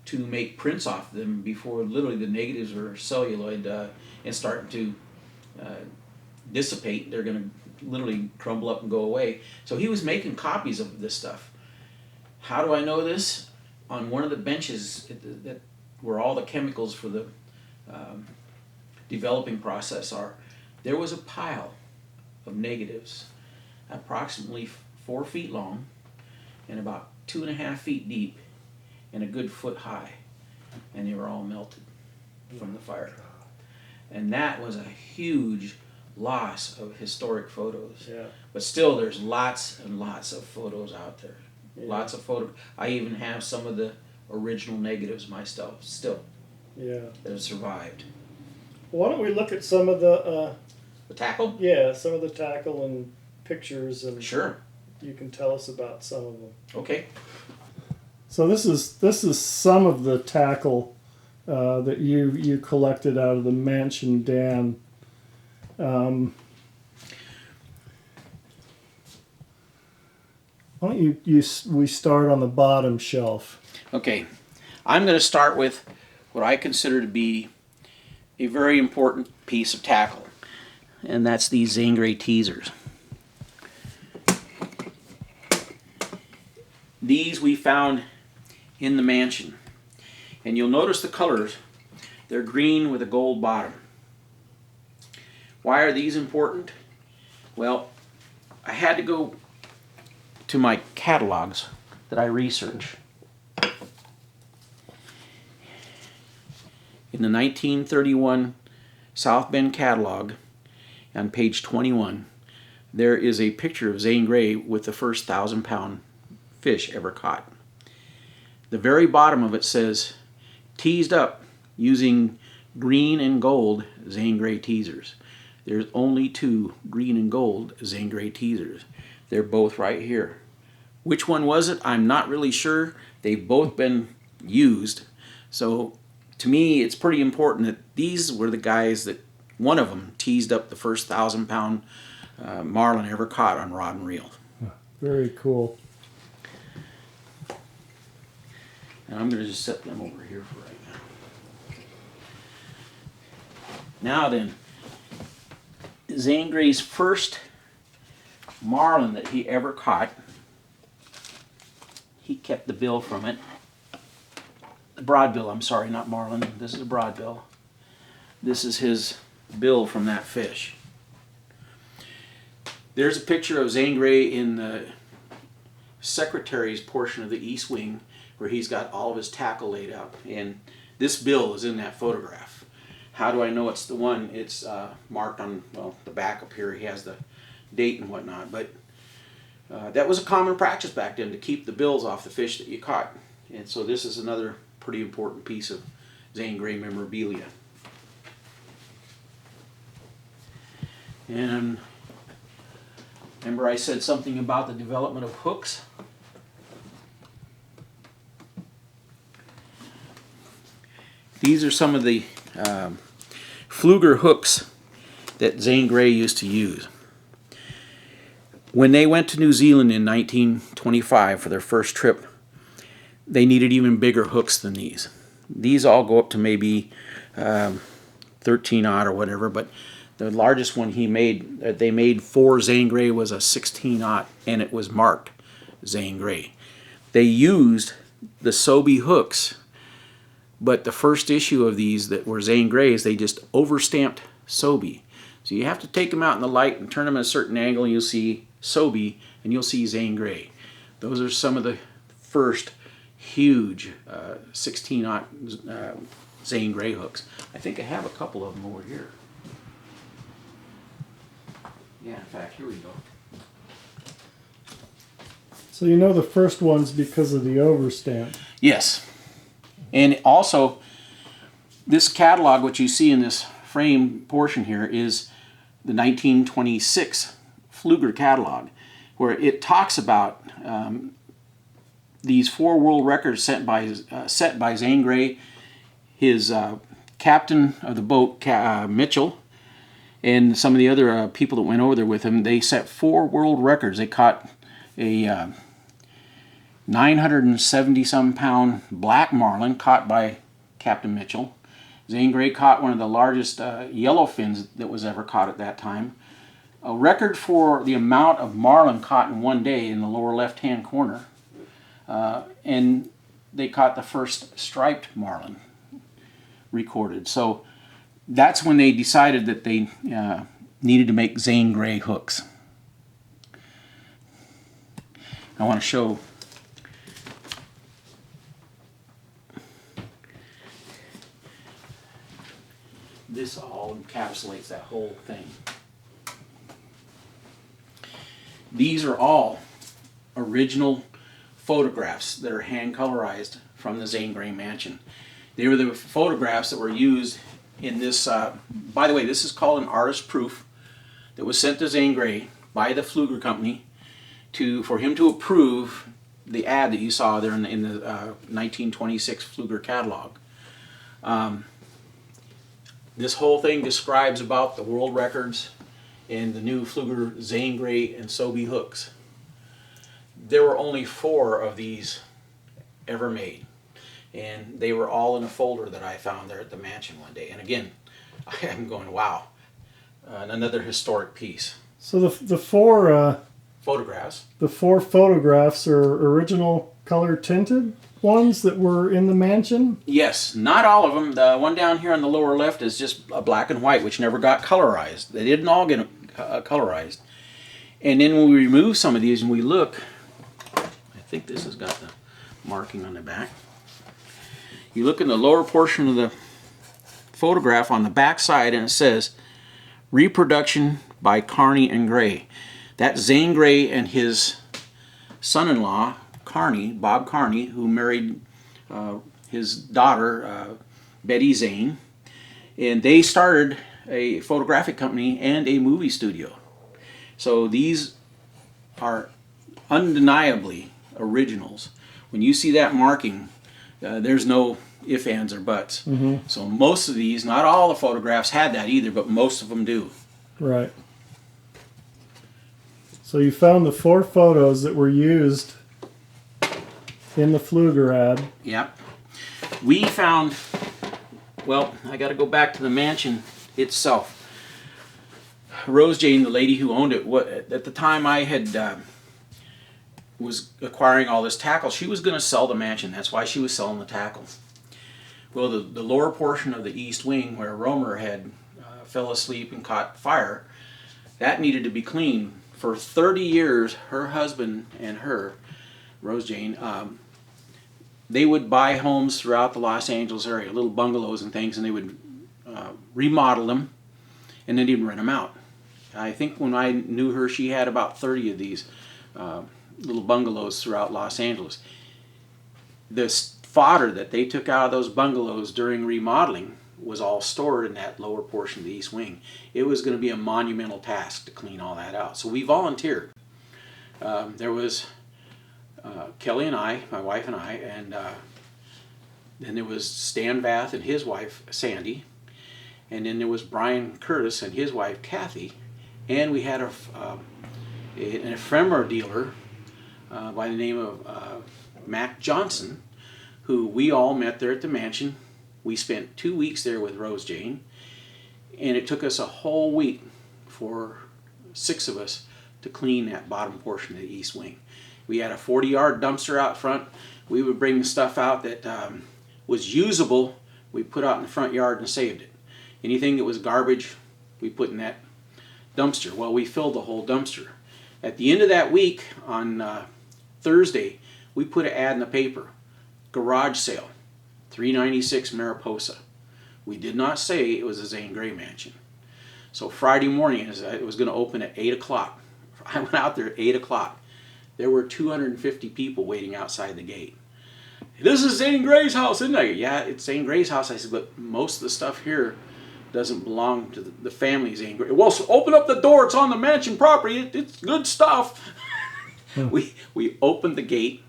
to make prints off them before literally the negatives were celluloid and starting to dissipate. They're going to literally crumble up and go away. So he was making copies of this stuff. How do I know this? On one of the benches that where all the chemicals for the developing process are, there was a pile of negatives approximately 4 feet long and about 2.5 feet deep and a good foot high, and they were all melted from the fire. And that was a huge loss of historic photos. Yeah. But still, there's lots and lots of photos out there. Yeah. Lots of photos. I even have some of the original negatives myself still Yeah. that have survived. Why don't we look at some of the The tackle? some of the tackle and pictures, and Sure. you can tell us about some of them. Okay. So this is some of the tackle that you collected out of the mansion, Dan. Why don't we start on the bottom shelf? Okay. I'm going to start with what I consider to be a very important piece of tackle, and that's these Zane Grey teasers. These we found in the mansion, and you'll notice the colors. They're green with a gold bottom. Why are these important? Well, I had to go to my catalogs that I research. In the 1931 South Bend catalog, on page 21, there is a picture of Zane Grey with the first 1,000-pound fish ever caught. The very bottom of it says, teased up using green and gold Zane Grey teasers. There's only 2 green and gold Zane Grey teasers. They're both right here. Which one was it? I'm not really sure. They've both been used. So to me, it's pretty important that these were the guys that, one of them teased up the first 1,000-pound marlin ever caught on rod and reel. Very cool. And I'm going to just set them over here for right now. Now then, Zane Grey's first marlin that he ever caught, he kept the bill from it. The broadbill, I'm sorry, not marlin. This is a broadbill. This is his bill from that fish. There's a picture of Zane Grey in the secretary's portion of the east wing where he's got all of his tackle laid out. And this bill is in that photograph. How do I know it's the one? It's marked on, well, the back up here. He has the date and whatnot. But that was a common practice back then, to keep the bills off the fish that you caught. And so this is another pretty important piece of Zane Grey memorabilia. And remember I said something about the development of hooks? These are some of the Fluger hooks that Zane Grey used to use. When they went to New Zealand in 1925 for their first trip, they needed even bigger hooks than these. These all go up to maybe 13-aught or whatever, but the largest one they made for Zane Grey was a 16-aught, and it was marked Zane Grey. They used the Sobe hooks, but the first issue of these that were Zane Grey's, they just overstamped Sobe. So you have to take them out in the light and turn them at a certain angle, and you'll see Sobe, and you'll see Zane Grey. Those are some of the first huge 16-aught Zane Grey hooks. I think I have a couple of them over here. Yeah, in fact, here we go. So you know the first one's because of the overstamp. Yes. And also, this catalog, which you see in this frame portion here, is the 1926 Pfluger catalog, where it talks about these 4 world records set by Zane Grey, his captain of the boat, Mitchell, and some of the other people that went over there with him. They set 4 world records. They caught a 970-some pound black marlin caught by Captain Mitchell. Zane Grey caught one of the largest yellowfins that was ever caught at that time. A record for the amount of marlin caught in one day in the lower left-hand corner. And they caught the first striped marlin recorded. So that's when they decided that they needed to make Zane Grey hooks. I want to show this all encapsulates that whole thing. These are all original photographs that are hand colorized from the Zane Grey mansion. They were the photographs that were used in this, by the way, this is called an artist proof that was sent to Zane Grey by the Pfluger Company for him to approve the ad that you saw there in the 1926 Pfluger catalog. This whole thing describes about the world records and the new Pfluger Zane Grey and Sobey hooks. There were only 4 of these ever made, and they were all in a folder that I found there at the mansion one day. And again, I am going, wow, another historic piece. So the 4 photographs. The 4 photographs are original color tinted ones that were in the mansion? Yes, not all of them. The one down here on the lower left is just a black and white, which never got colorized. They didn't all get colorized. And then when we remove some of these and we look, I think this has got the marking on the back. You look in the lower portion of the photograph on the back side and it says, reproduction by Carney and Grey. That's Zane Grey and his son-in-law, Carney, Bob Carney, who married his daughter, Betty Zane. And they started a photographic company and a movie studio. So these are undeniably originals. When you see that marking, there's no ifs, ands, or buts. Mm-hmm. So most of these, not all the photographs had that either, but most of them do. Right. So you found the 4 photos that were used in the Pfluger ad. Yep. We found, well, I got to go back to the mansion itself. Rose Jane, the lady who owned it, at the time I had was acquiring all this tackle, she was going to sell the mansion. That's why she was selling the tackle. Well, the lower portion of the east wing where Romer had fell asleep and caught fire, that needed to be cleaned. For 30 years, her husband and her, Rose Jane, they would buy homes throughout the Los Angeles area, little bungalows and things, and they would remodel them, and then they'd rent them out. I think when I knew her, she had about 30 of these little bungalows throughout Los Angeles. The fodder that they took out of those bungalows during remodeling was all stored in that lower portion of the east wing. It was going to be a monumental task to clean all that out. So we volunteered. There was Kelly and I, my wife and I, and then there was Stan Vath and his wife, Sandy, and then there was Brian Curtis and his wife, Kathy, and we had an ephemera dealer by the name of Mac Johnson, who we all met there at the mansion. We spent 2 weeks there with Rose Jane, and it took us a whole week for 6 of us to clean that bottom portion of the east wing. We had a 40-yard dumpster out front. We would bring the stuff out that was usable, we put out in the front yard and saved it. Anything that was garbage, we put in that dumpster. Well, we filled the whole dumpster. At the end of that week, on Thursday, we put an ad in the paper. garage sale, 396 Mariposa. We did not say it was a Zane Grey mansion. So Friday morning, it was going to open at 8 o'clock. I went out there at 8 o'clock. There were 250 people waiting outside the gate. This is Zane Grey's house, isn't it? Yeah, it's Zane Grey's house. I said, but most of the stuff here doesn't belong to the family Zane Grey. Well, so open up the door. It's on the mansion property. It's good stuff. We opened the gate.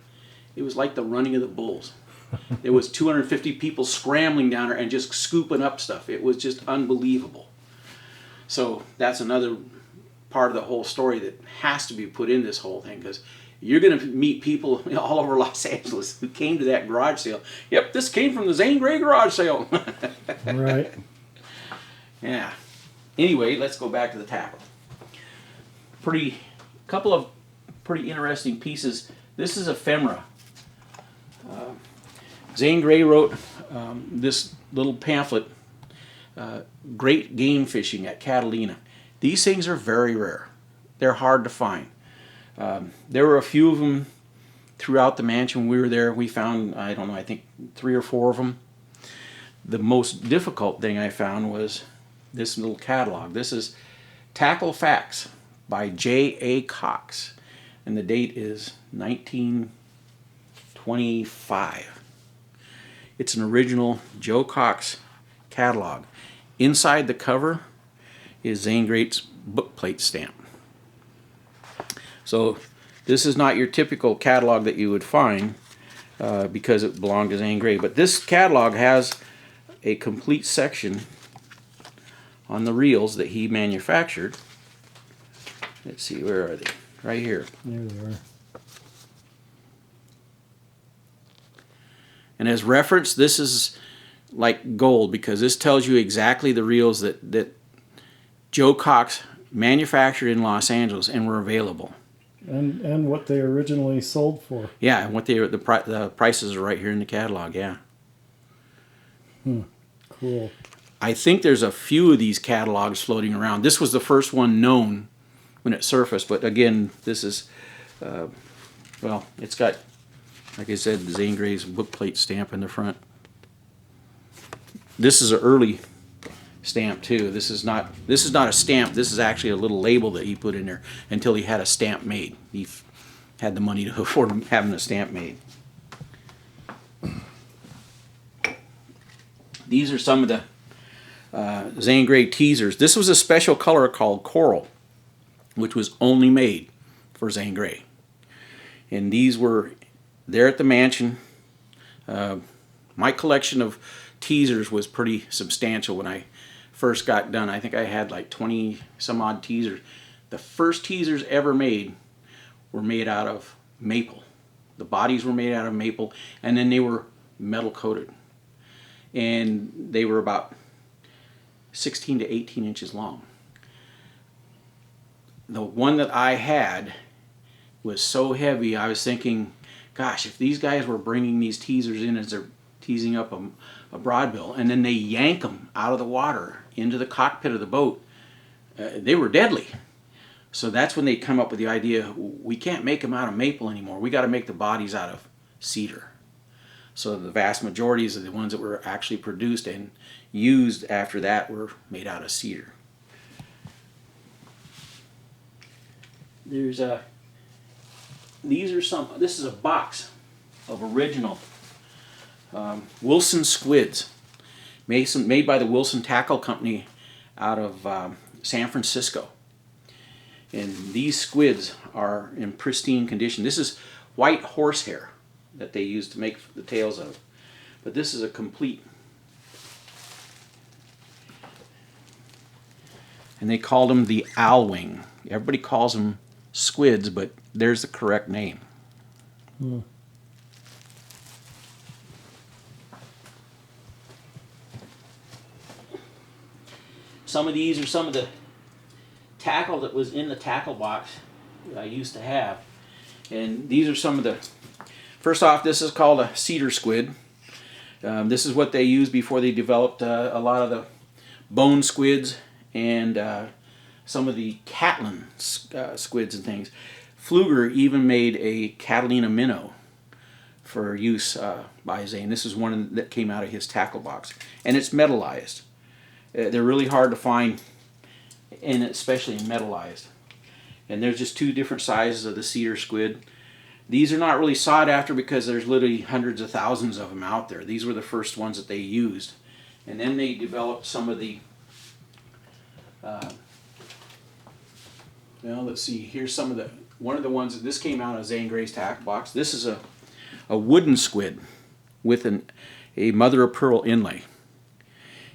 It was like the running of the bulls. There was 250 people scrambling down there and just scooping up stuff. It was just unbelievable. So that's another part of the whole story that has to be put in this whole thing, because you're going to meet people all over Los Angeles who came to that garage sale. Yep, this came from the Zane Grey garage sale. Right. Yeah. Anyway, let's go back to the tackle. Couple of pretty interesting pieces. This is ephemera. Zane Grey wrote this little pamphlet, Great Game Fishing at Catalina. These things are very rare. They're hard to find. There were a few of them throughout the mansion. When we were there, we found, I don't know, I think 3 or 4 of them. The most difficult thing I found was this little catalog. This is Tackle Facts by J.A. Cox, and the date is 1925. It's an original Joe Cox catalog. Inside the cover is Zane Grey's bookplate stamp. So this is not your typical catalog that you would find because it belonged to Zane Grey. But this catalog has a complete section on the reels that he manufactured. Let's see, where are they? Right here. There they are. And as reference, this is like gold, because this tells you exactly the reels that Joe Cox manufactured in Los Angeles and were available. And what they originally sold for. Yeah, and what the prices are right here in the catalog, yeah. Cool. I think there's a few of these catalogs floating around. This was the first one known when it surfaced, but again, this is, well, it's got, like I said, Zane Grey's bookplate stamp in the front. This is an early stamp too. This is not a stamp. This is actually a little label that he put in there until he had a stamp made. He had the money to afford having a stamp made. These are some of the Zane Grey teasers. This was a special color called coral, which was only made for Zane Grey. And these were there at the mansion. My collection of teasers was pretty substantial when I first got done. I think I had like 20 some odd teasers. The first teasers ever made were made out of maple. The bodies were made out of maple, and then they were metal coated. And they were about 16 to 18 inches long. The one that I had was so heavy, I was thinking, gosh, if these guys were bringing these teasers in as they're teasing up a broadbill, and then they yank them out of the water into the cockpit of the boat, they were deadly. So that's when they come up with the idea, we can't make them out of maple anymore. We got to make the bodies out of cedar. So the vast majorities of the ones that were actually produced and used after that were made out of cedar. This is a box of original Wilson squids, made by the Wilson Tackle Company out of San Francisco. And these squids are in pristine condition. This is white horsehair that they use to make the tails of. But this is a complete. And they called them the owl wing. Everybody calls them squids, but there's the correct name. Some of these are some of the tackle that was in the tackle box that I used to have. And these are some of the, first off, this is called a cedar squid. This is what they used before they developed a lot of the bone squids and some of the Catlin squids and things. Pfluger even made a Catalina minnow for use by Zane. This is one that came out of his tackle box, and it's metallized. They're really hard to find, and especially metallized. And there's just two different sizes of the cedar squid. These are not really sought after because there's literally hundreds of thousands of them out there. These were the first ones that they used, and then they developed some of the. Well, let's see. Here's some of the. One of the ones that this came out of Zane Grey's tackle box. This is a wooden squid with a mother of pearl inlay,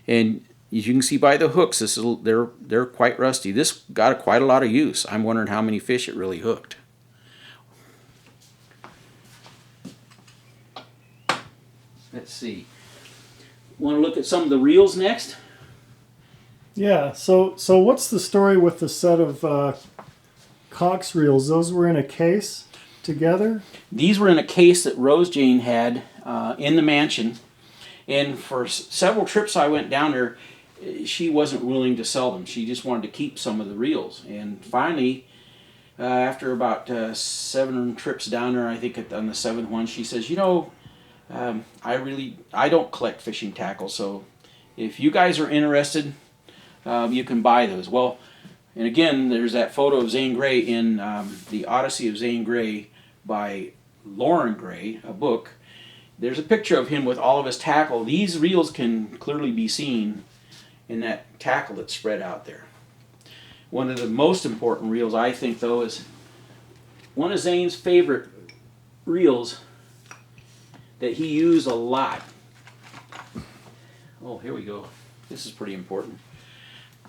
and as you can see by the hooks, they're quite rusty. This got quite a lot of use. I'm wondering how many fish it really hooked. Let's see. Want to look at some of the reels next? Yeah. So what's the story with the set of Cox reels? Those were in a case together? These were in a case that Rose Jane had in the mansion, and for several trips I went down there, she wasn't willing to sell them. She just wanted to keep some of the reels. And finally, after about 7 trips down there, I think on the 7th one, she says, you know, I don't collect fishing tackle, so if you guys are interested, you can buy those. Well, and again, there's that photo of Zane Grey in The Odyssey of Zane Grey by Lauren Gray, a book. There's a picture of him with all of his tackle. These reels can clearly be seen in that tackle that's spread out there. One of the most important reels, I think, though, is one of Zane's favorite reels that he used a lot. Oh, here we go. This is pretty important.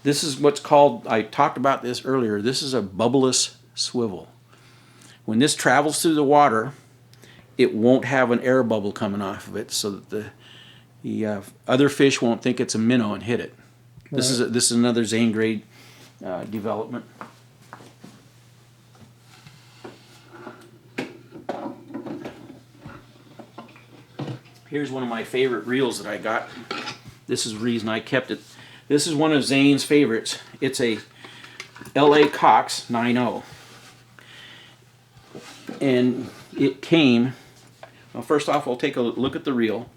This is what's called, I talked about this earlier, this is a bubbleless swivel. When this travels through the water, it won't have an air bubble coming off of it, so that the other fish won't think it's a minnow and hit it. Right. This is another Zane Grey development. Here's one of my favorite reels that I got. This is the reason I kept it. This is one of Zane's favorites. It's a LA Cox 9.0. And it came, well, first off, we'll take a look at the reel.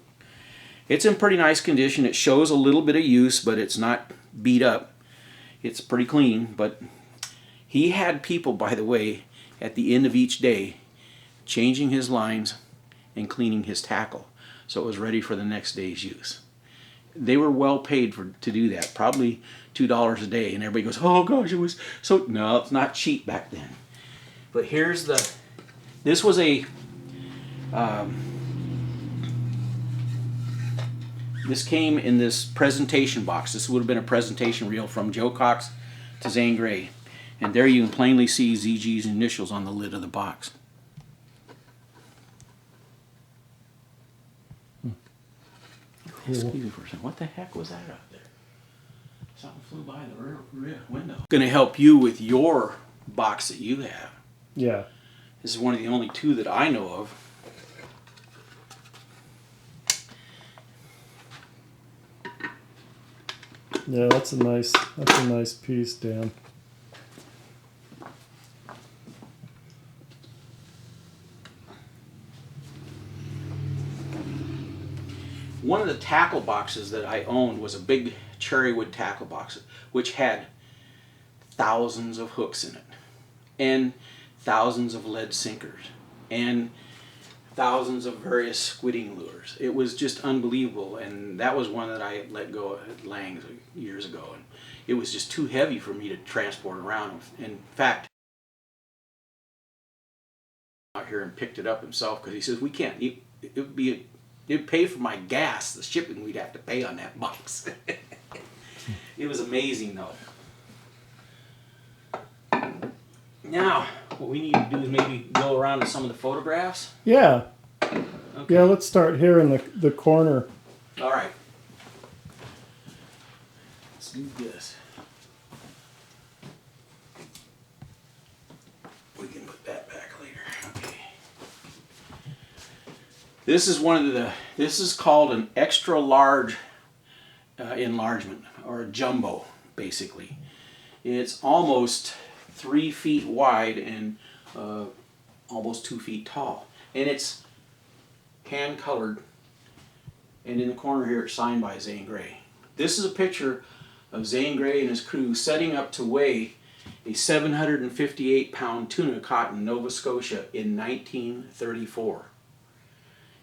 It's in pretty nice condition. It shows a little bit of use, but it's not beat up. It's pretty clean, but he had people, by the way, at the end of each day, changing his lines and cleaning his tackle, so it was ready for the next day's use. They were well paid to do that, probably $2 a day, and everybody goes, oh gosh, it was so, no, it's not cheap back then. But here's this was a, this came in this presentation box. This would have been a presentation reel from Joe Cox to Zane Grey. And there you can plainly see ZG's initials on the lid of the box. Cool. Excuse me for a second. What the heck was that out there? Something flew by the rear window. Going to help you with your box that you have. Yeah. This is one of the only two that I know of. Yeah, that's a nice piece, Dan. One of the tackle boxes that I owned was a big cherrywood tackle box, which had thousands of hooks in it, and thousands of lead sinkers, and thousands of various squidding lures. It was just unbelievable, and that was one that I let go at Lang's years ago, and it was just too heavy for me to transport around. In fact, out here and picked it up himself because he says we can't. It'd pay for my gas, the shipping we'd have to pay on that box. It was amazing, though. Now, what we need to do is maybe go around to some of the photographs. Yeah. Okay. Yeah, let's start here in the corner. All right. Let's do this. We can put that back later. Okay. This is this is called an extra large enlargement, or a jumbo, basically. It's almost 3 feet wide and almost 2 feet tall. And it's hand colored, and in the corner here it's signed by Zane Grey. This is a picture of Zane Grey and his crew setting up to weigh a 758-pound tuna caught in Nova Scotia in 1934.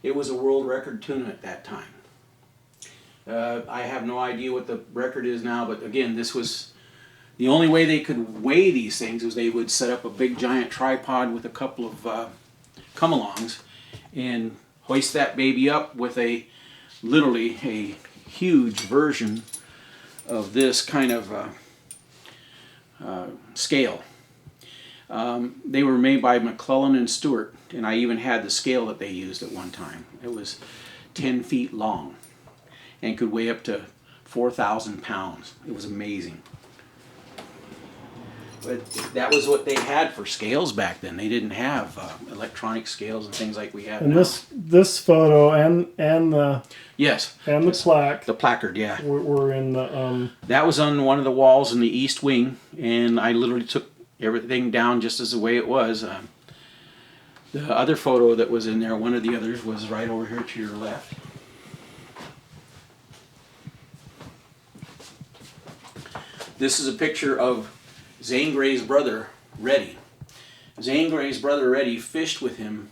It was a world record tuna at that time. I have no idea what the record is now, but again, this was the only way they could weigh these things was they would set up a big giant tripod with a couple of come-alongs and hoist that baby up with literally a huge version of this kind of scale. They were made by McClellan and Stewart, and I even had the scale that they used at one time. It was 10 feet long and could weigh up to 4,000 pounds. It was amazing. But that was what they had for scales back then. They didn't have electronic scales and things like we have and now. this photo and the yes, and the plaque, the placard, yeah, were in the that was on one of the walls in the east wing, and I literally took everything down just as the way it was. The other photo that was in there, one of the others, was right over here to your left. This is a picture of Zane Grey's brother, Reddy. Zane Grey's brother, Reddy, fished with him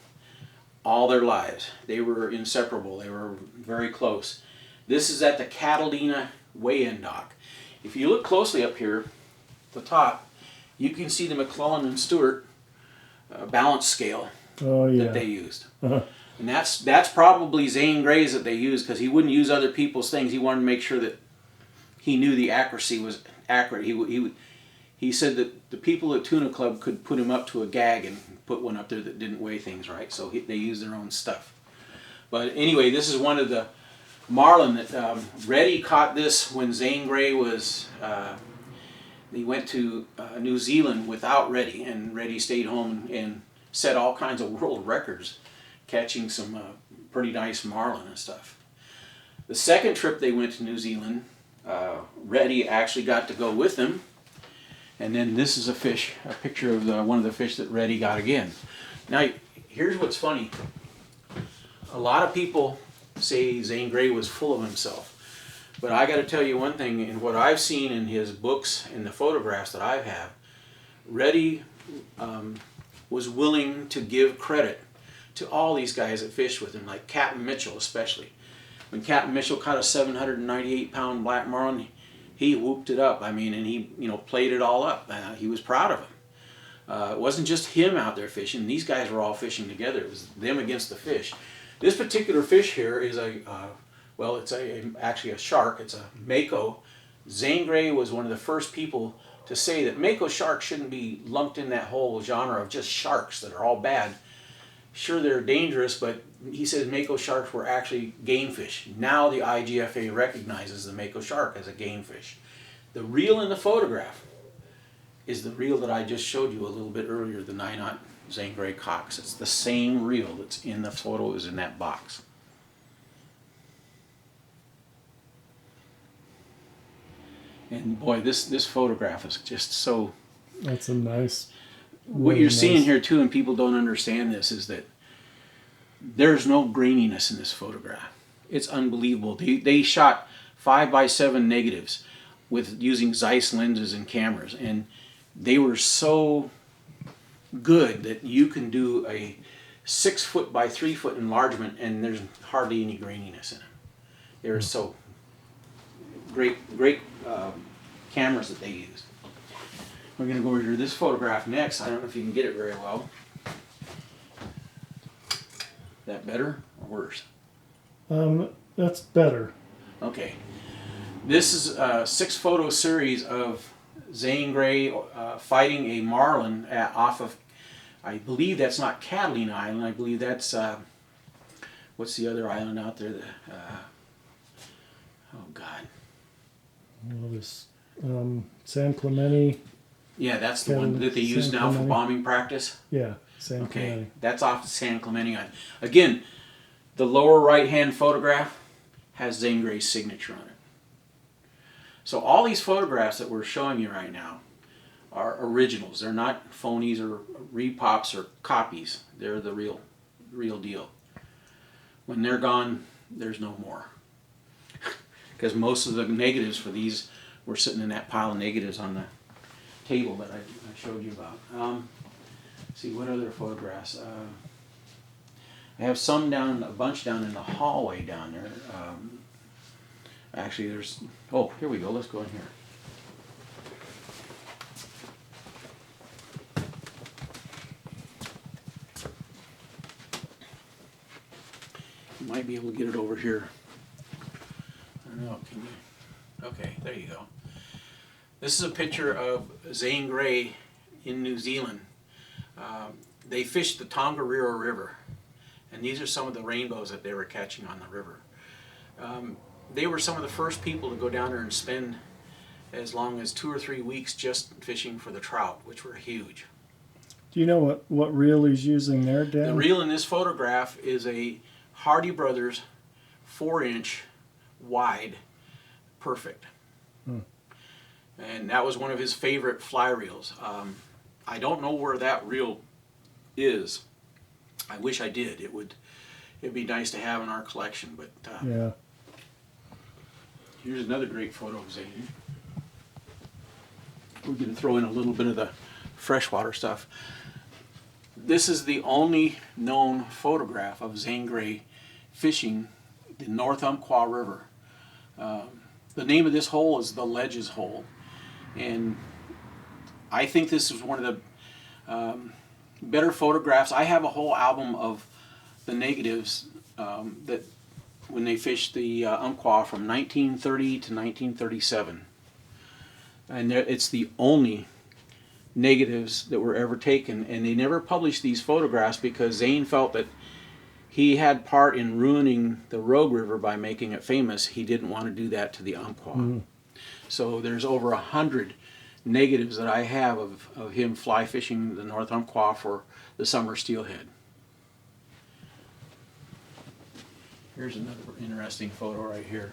all their lives. They were inseparable. They were very close. This is at the Catalina weigh-in dock. If you look closely up here, at the top, you can see the McClellan and Stewart balance scale that they used. Uh-huh. And that's probably Zane Grey's that they used, because he wouldn't use other people's things. He wanted to make sure that he knew the accuracy was accurate. He said that the people at Tuna Club could put him up to a gag and put one up there that didn't weigh things right, so they used their own stuff. But anyway, this is one of the marlin that Reddy caught this when Zane Grey was, he went to New Zealand without Reddy, and Reddy stayed home and set all kinds of world records catching some pretty nice marlin and stuff. The second trip they went to New Zealand, Reddy actually got to go with them. And then this is a picture of one of the fish that Reddy got again. Now, here's what's funny. A lot of people say Zane Grey was full of himself. But I got to tell you one thing, in what I've seen in his books and the photographs that I have, Reddy was willing to give credit to all these guys that fished with him, like Captain Mitchell especially. When Captain Mitchell caught a 798-pound black marlin, he whooped it up. I mean, and he, played it all up. He was proud of him. It wasn't just him out there fishing. These guys were all fishing together. It was them against the fish. This particular fish here is actually a shark. It's a mako. Zane Grey was one of the first people to say that mako sharks shouldn't be lumped in that whole genre of just sharks that are all bad. Sure, they're dangerous, but he says mako sharks were actually game fish. Now the IGFA recognizes the mako shark as a game fish. The reel in the photograph is the reel that I just showed you a little bit earlier, the 9-aught Zane Grey Cox. It's the same reel that's in the photo as in that box. And boy, this photograph is just so... That's a nice... What you're seeing here too, and people don't understand this, is that there's no graininess in this photograph. It's unbelievable. They shot 5x7 negatives with using Zeiss lenses and cameras, and they were so good that you can do a 6 foot by 3 foot enlargement and there's hardly any graininess in them. They're so great cameras that they used. We're going to go over to this photograph next. I don't know if you can get it very well. That better or worse? That's better. Okay. This is a 6-photo series of Zane Grey fighting a marlin off of, I believe that's not Catalina Island. I believe that's, what's the other island out there? Oh, God. Well, there's San Clemente. Yeah, that's the one that they use now for bombing practice. Yeah, San Clemente. Okay, that's off the San Clemente Island. Again, the lower right-hand photograph has Zane Grey's signature on it. So all these photographs that we're showing you right now are originals. They're not phonies or repops or copies. They're the real deal. When they're gone, there's no more. Because most of the negatives for these were sitting in that pile of negatives on the table that I showed you about. Let's see, what other photographs? I have some down, a bunch down in the hallway down there. Actually, there's, oh, here we go. Let's go in here. You might be able to get it over here. I don't know, can you? Okay, there you go. This is a picture of Zane Grey in New Zealand. They fished the Tongariro River, and these are some of the rainbows that they were catching on the river. They were some of the first people to go down there and spend as long as 2 or 3 weeks just fishing for the trout, which were huge. Do you know what reel he's using there, Dan? The reel in this photograph is a Hardy Brothers 4-inch wide perfect. And that was one of his favorite fly reels. I don't know where that reel is. I wish I did. It'd be nice to have in our collection, but yeah. Here's another great photo of Zane. We're going to throw in a little bit of the freshwater stuff. This is the only known photograph of Zane Grey fishing the North Umpqua River. The name of this hole is the Ledges Hole, and I think this is one of the better photographs. I have a whole album of the negatives that when they fished the Umpqua from 1930 to 1937, and it's the only negatives that were ever taken, and they never published these photographs because Zane felt that he had part in ruining the Rogue River by making it famous. He didn't want to do that to the Umpqua. So there's over 100 negatives that I have of him fly fishing the North Umpqua for the summer steelhead. Here's another interesting photo right here.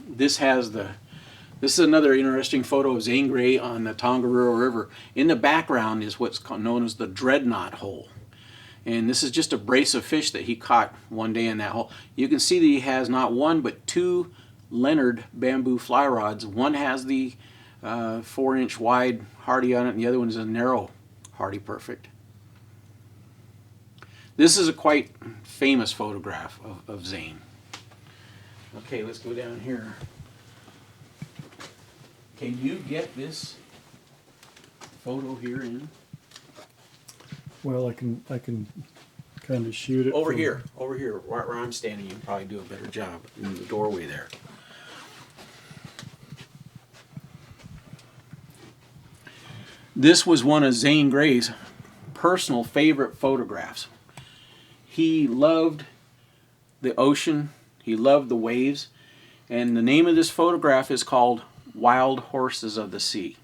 This is another interesting photo of Zane Grey on the Tongariro River. In the background is what's known as the Dreadnought Hole. And this is just a brace of fish that he caught one day in that hole. You can see that he has not one but 2 Leonard bamboo fly rods. One has the 4-inch wide Hardy on it, and the other one is a narrow Hardy Perfect. This is a quite famous photograph of Zane. Okay, let's go down here. Can you get this photo here in? Well, I can kind of shoot it over here, right where I'm standing. You can probably do a better job in the doorway there. This was one of Zane Grey's personal favorite photographs. He loved the ocean, he loved the waves, and the name of this photograph is called Wild Horses of the Sea.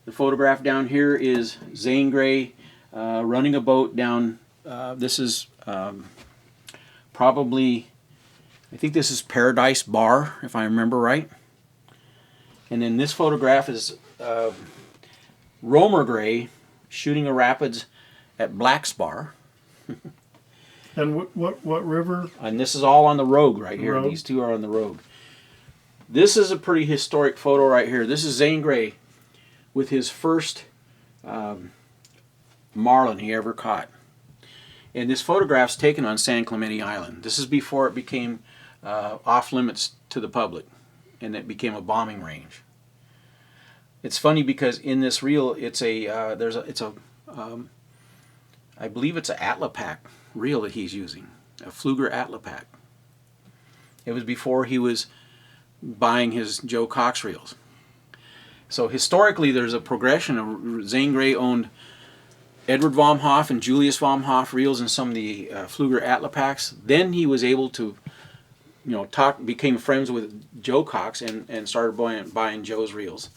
The photograph down here is Zane Grey running a boat down, this is probably, I think this is Paradise Bar, if I remember right. And then this photograph is Romer Grey shooting a rapids at Black's Bar. And what river? And this is all on the Rogue right here. Rogue. These two are on the Rogue. This is a pretty historic photo right here. This is Zane Grey with his first marlin he ever caught. And this photograph's taken on San Clemente Island. This is before it became off limits to the public and it became a bombing range. It's funny because in this reel it's I believe it's an Atlapac reel that he's using, a Pfluger Atlapac. It was before he was buying his Joe Cox reels. So historically there's a progression of Zane Grey owned Edward vom Hoff and Julius vom Hoff reels and some of the Pfluger Atlapacs. Then he was able to, became friends with Joe Cox and started buying Joe's reels.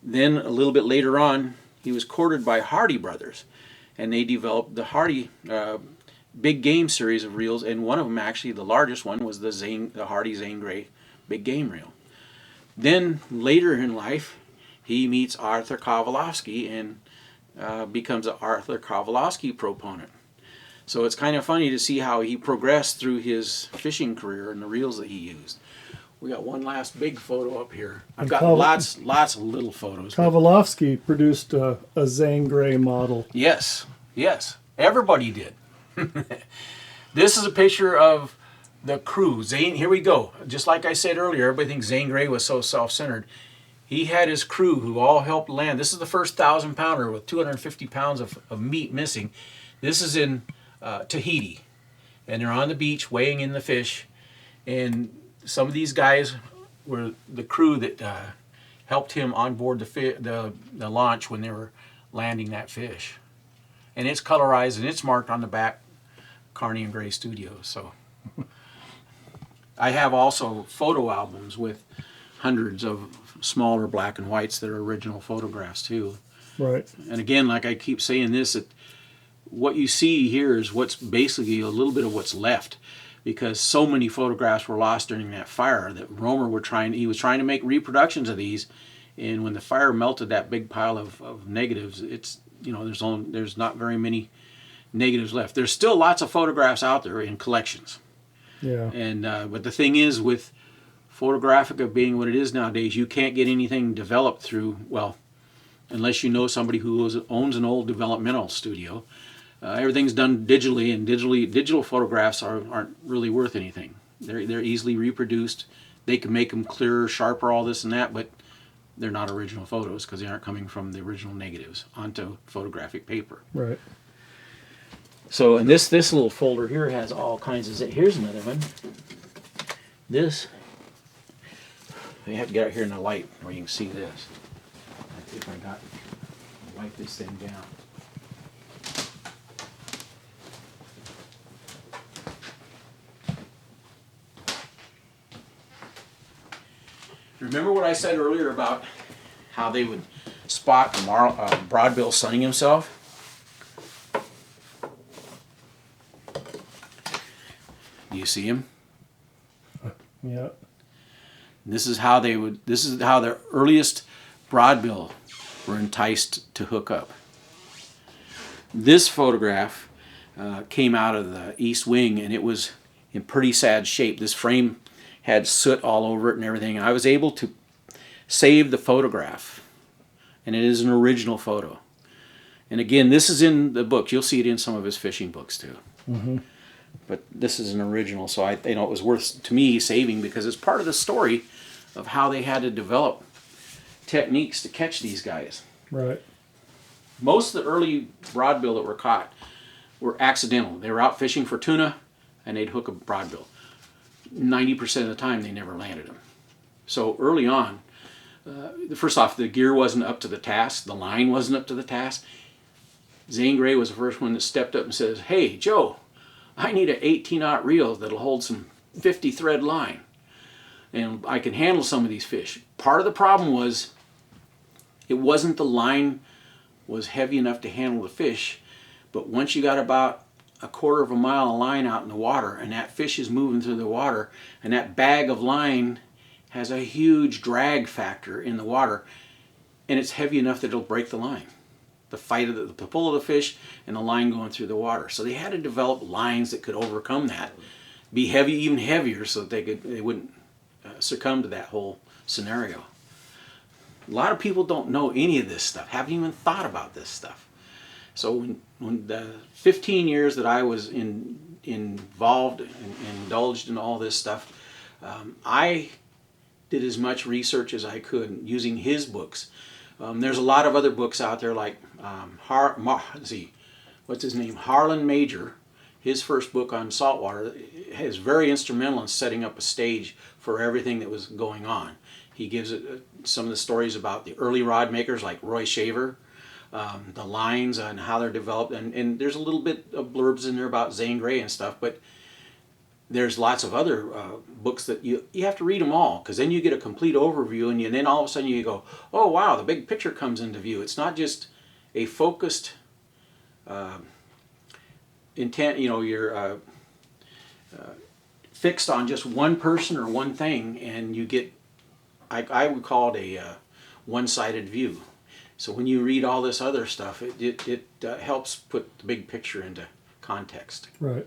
Then a little bit later on he was courted by Hardy Brothers, and they developed the Hardy Big Game series of reels, and one of them, actually the largest one, was the Hardy Zane Grey Big Game reel. Then later in life he meets Arthur Kowalowski and becomes an Arthur Kowalowski proponent. So it's kind of funny to see how he progressed through his fishing career and the reels that he used. We got one last big photo up here. I've got lots of little photos. Kovalovsky produced a Zane Grey model. Yes, yes. Everybody did. This is a picture of the crew. Zane, here we go. Just like I said earlier, everybody thinks Zane Grey was so self-centered. He had his crew who all helped land. This is the first 1,000-pounder with 250 pounds of meat missing. This is in Tahiti. And they're on the beach weighing in the fish. And some of these guys were the crew that helped him on board the launch when they were landing that fish. And it's colorized and it's marked on the back, Carney and Gray Studios. So I have also photo albums with hundreds of smaller black and whites that are original photographs too. Right. And again, like I keep saying this, what you see here is what's basically a little bit of what's left, because so many photographs were lost during that fire that Romer was trying to make reproductions of these, and when the fire melted that big pile of negatives, it's, you know, there's not very many negatives left. There's still lots of photographs out there in collections. Yeah. And but the thing is, with Photographica being what it is nowadays, you can't get anything developed through, well, unless you know somebody who owns an old developmental studio. Everything's done digitally, and digital photographs aren't really worth anything. They're easily reproduced. They can make them clearer, sharper, all this and that, but they're not original photos because they aren't coming from the original negatives onto photographic paper. Right. So, and this little folder here has all kinds of. Here's another one. This. You have to get out here in the light where you can see this. If I got, I'll wipe this thing down. Remember what I said earlier about how they would spot broadbill sunning himself? Do you see him? Yeah. This is how the earliest broadbill were enticed to hook up. This photograph came out of the east wing, and it was in pretty sad shape. This frame had soot all over it and everything. I was able to save the photograph, and it is an original photo. And again, this is in the book. You'll see it in some of his fishing books too. Mm-hmm. But this is an original, so it was worth to me saving, because it's part of the story of how they had to develop techniques to catch these guys. Right. Most of the early broadbill that were caught were accidental. They were out fishing for tuna, and they'd hook a broadbill. 90% of the time, they never landed them. So early on, first off, the gear wasn't up to the task. The line wasn't up to the task. Zane Grey was the first one that stepped up and says, "Hey, Joe, I need an 18-aught reel that'll hold some 50-thread line, and I can handle some of these fish." Part of the problem was it wasn't the line was heavy enough to handle the fish, but once you got about a quarter of a mile of line out in the water, and that fish is moving through the water, and that bag of line has a huge drag factor in the water, and it's heavy enough that it'll break the line. The pull of the fish and the line going through the water. So they had to develop lines that could overcome that, be heavy, even heavier, so that they wouldn't succumb to that whole scenario. A lot of people don't know any of this stuff, haven't even thought about this stuff. So when the 15 years that I was involved and indulged in all this stuff, I did as much research as I could using his books. There's a lot of other books out there, like what's his name? Harlan Major. His first book on saltwater is very instrumental in setting up a stage for everything that was going on. He gives some of the stories about the early rod makers like Roy Shaver, the lines and how they're developed, and there's a little bit of blurbs in there about Zane Grey and stuff, but there's lots of other books that you have to read them all, because then you get a complete overview, and then all of a sudden you go, oh wow, the big picture comes into view. It's not just a focused intent, you're fixed on just one person or one thing, and you get, I would call it a one-sided view. So when you read all this other stuff, it helps put the big picture into context. Right.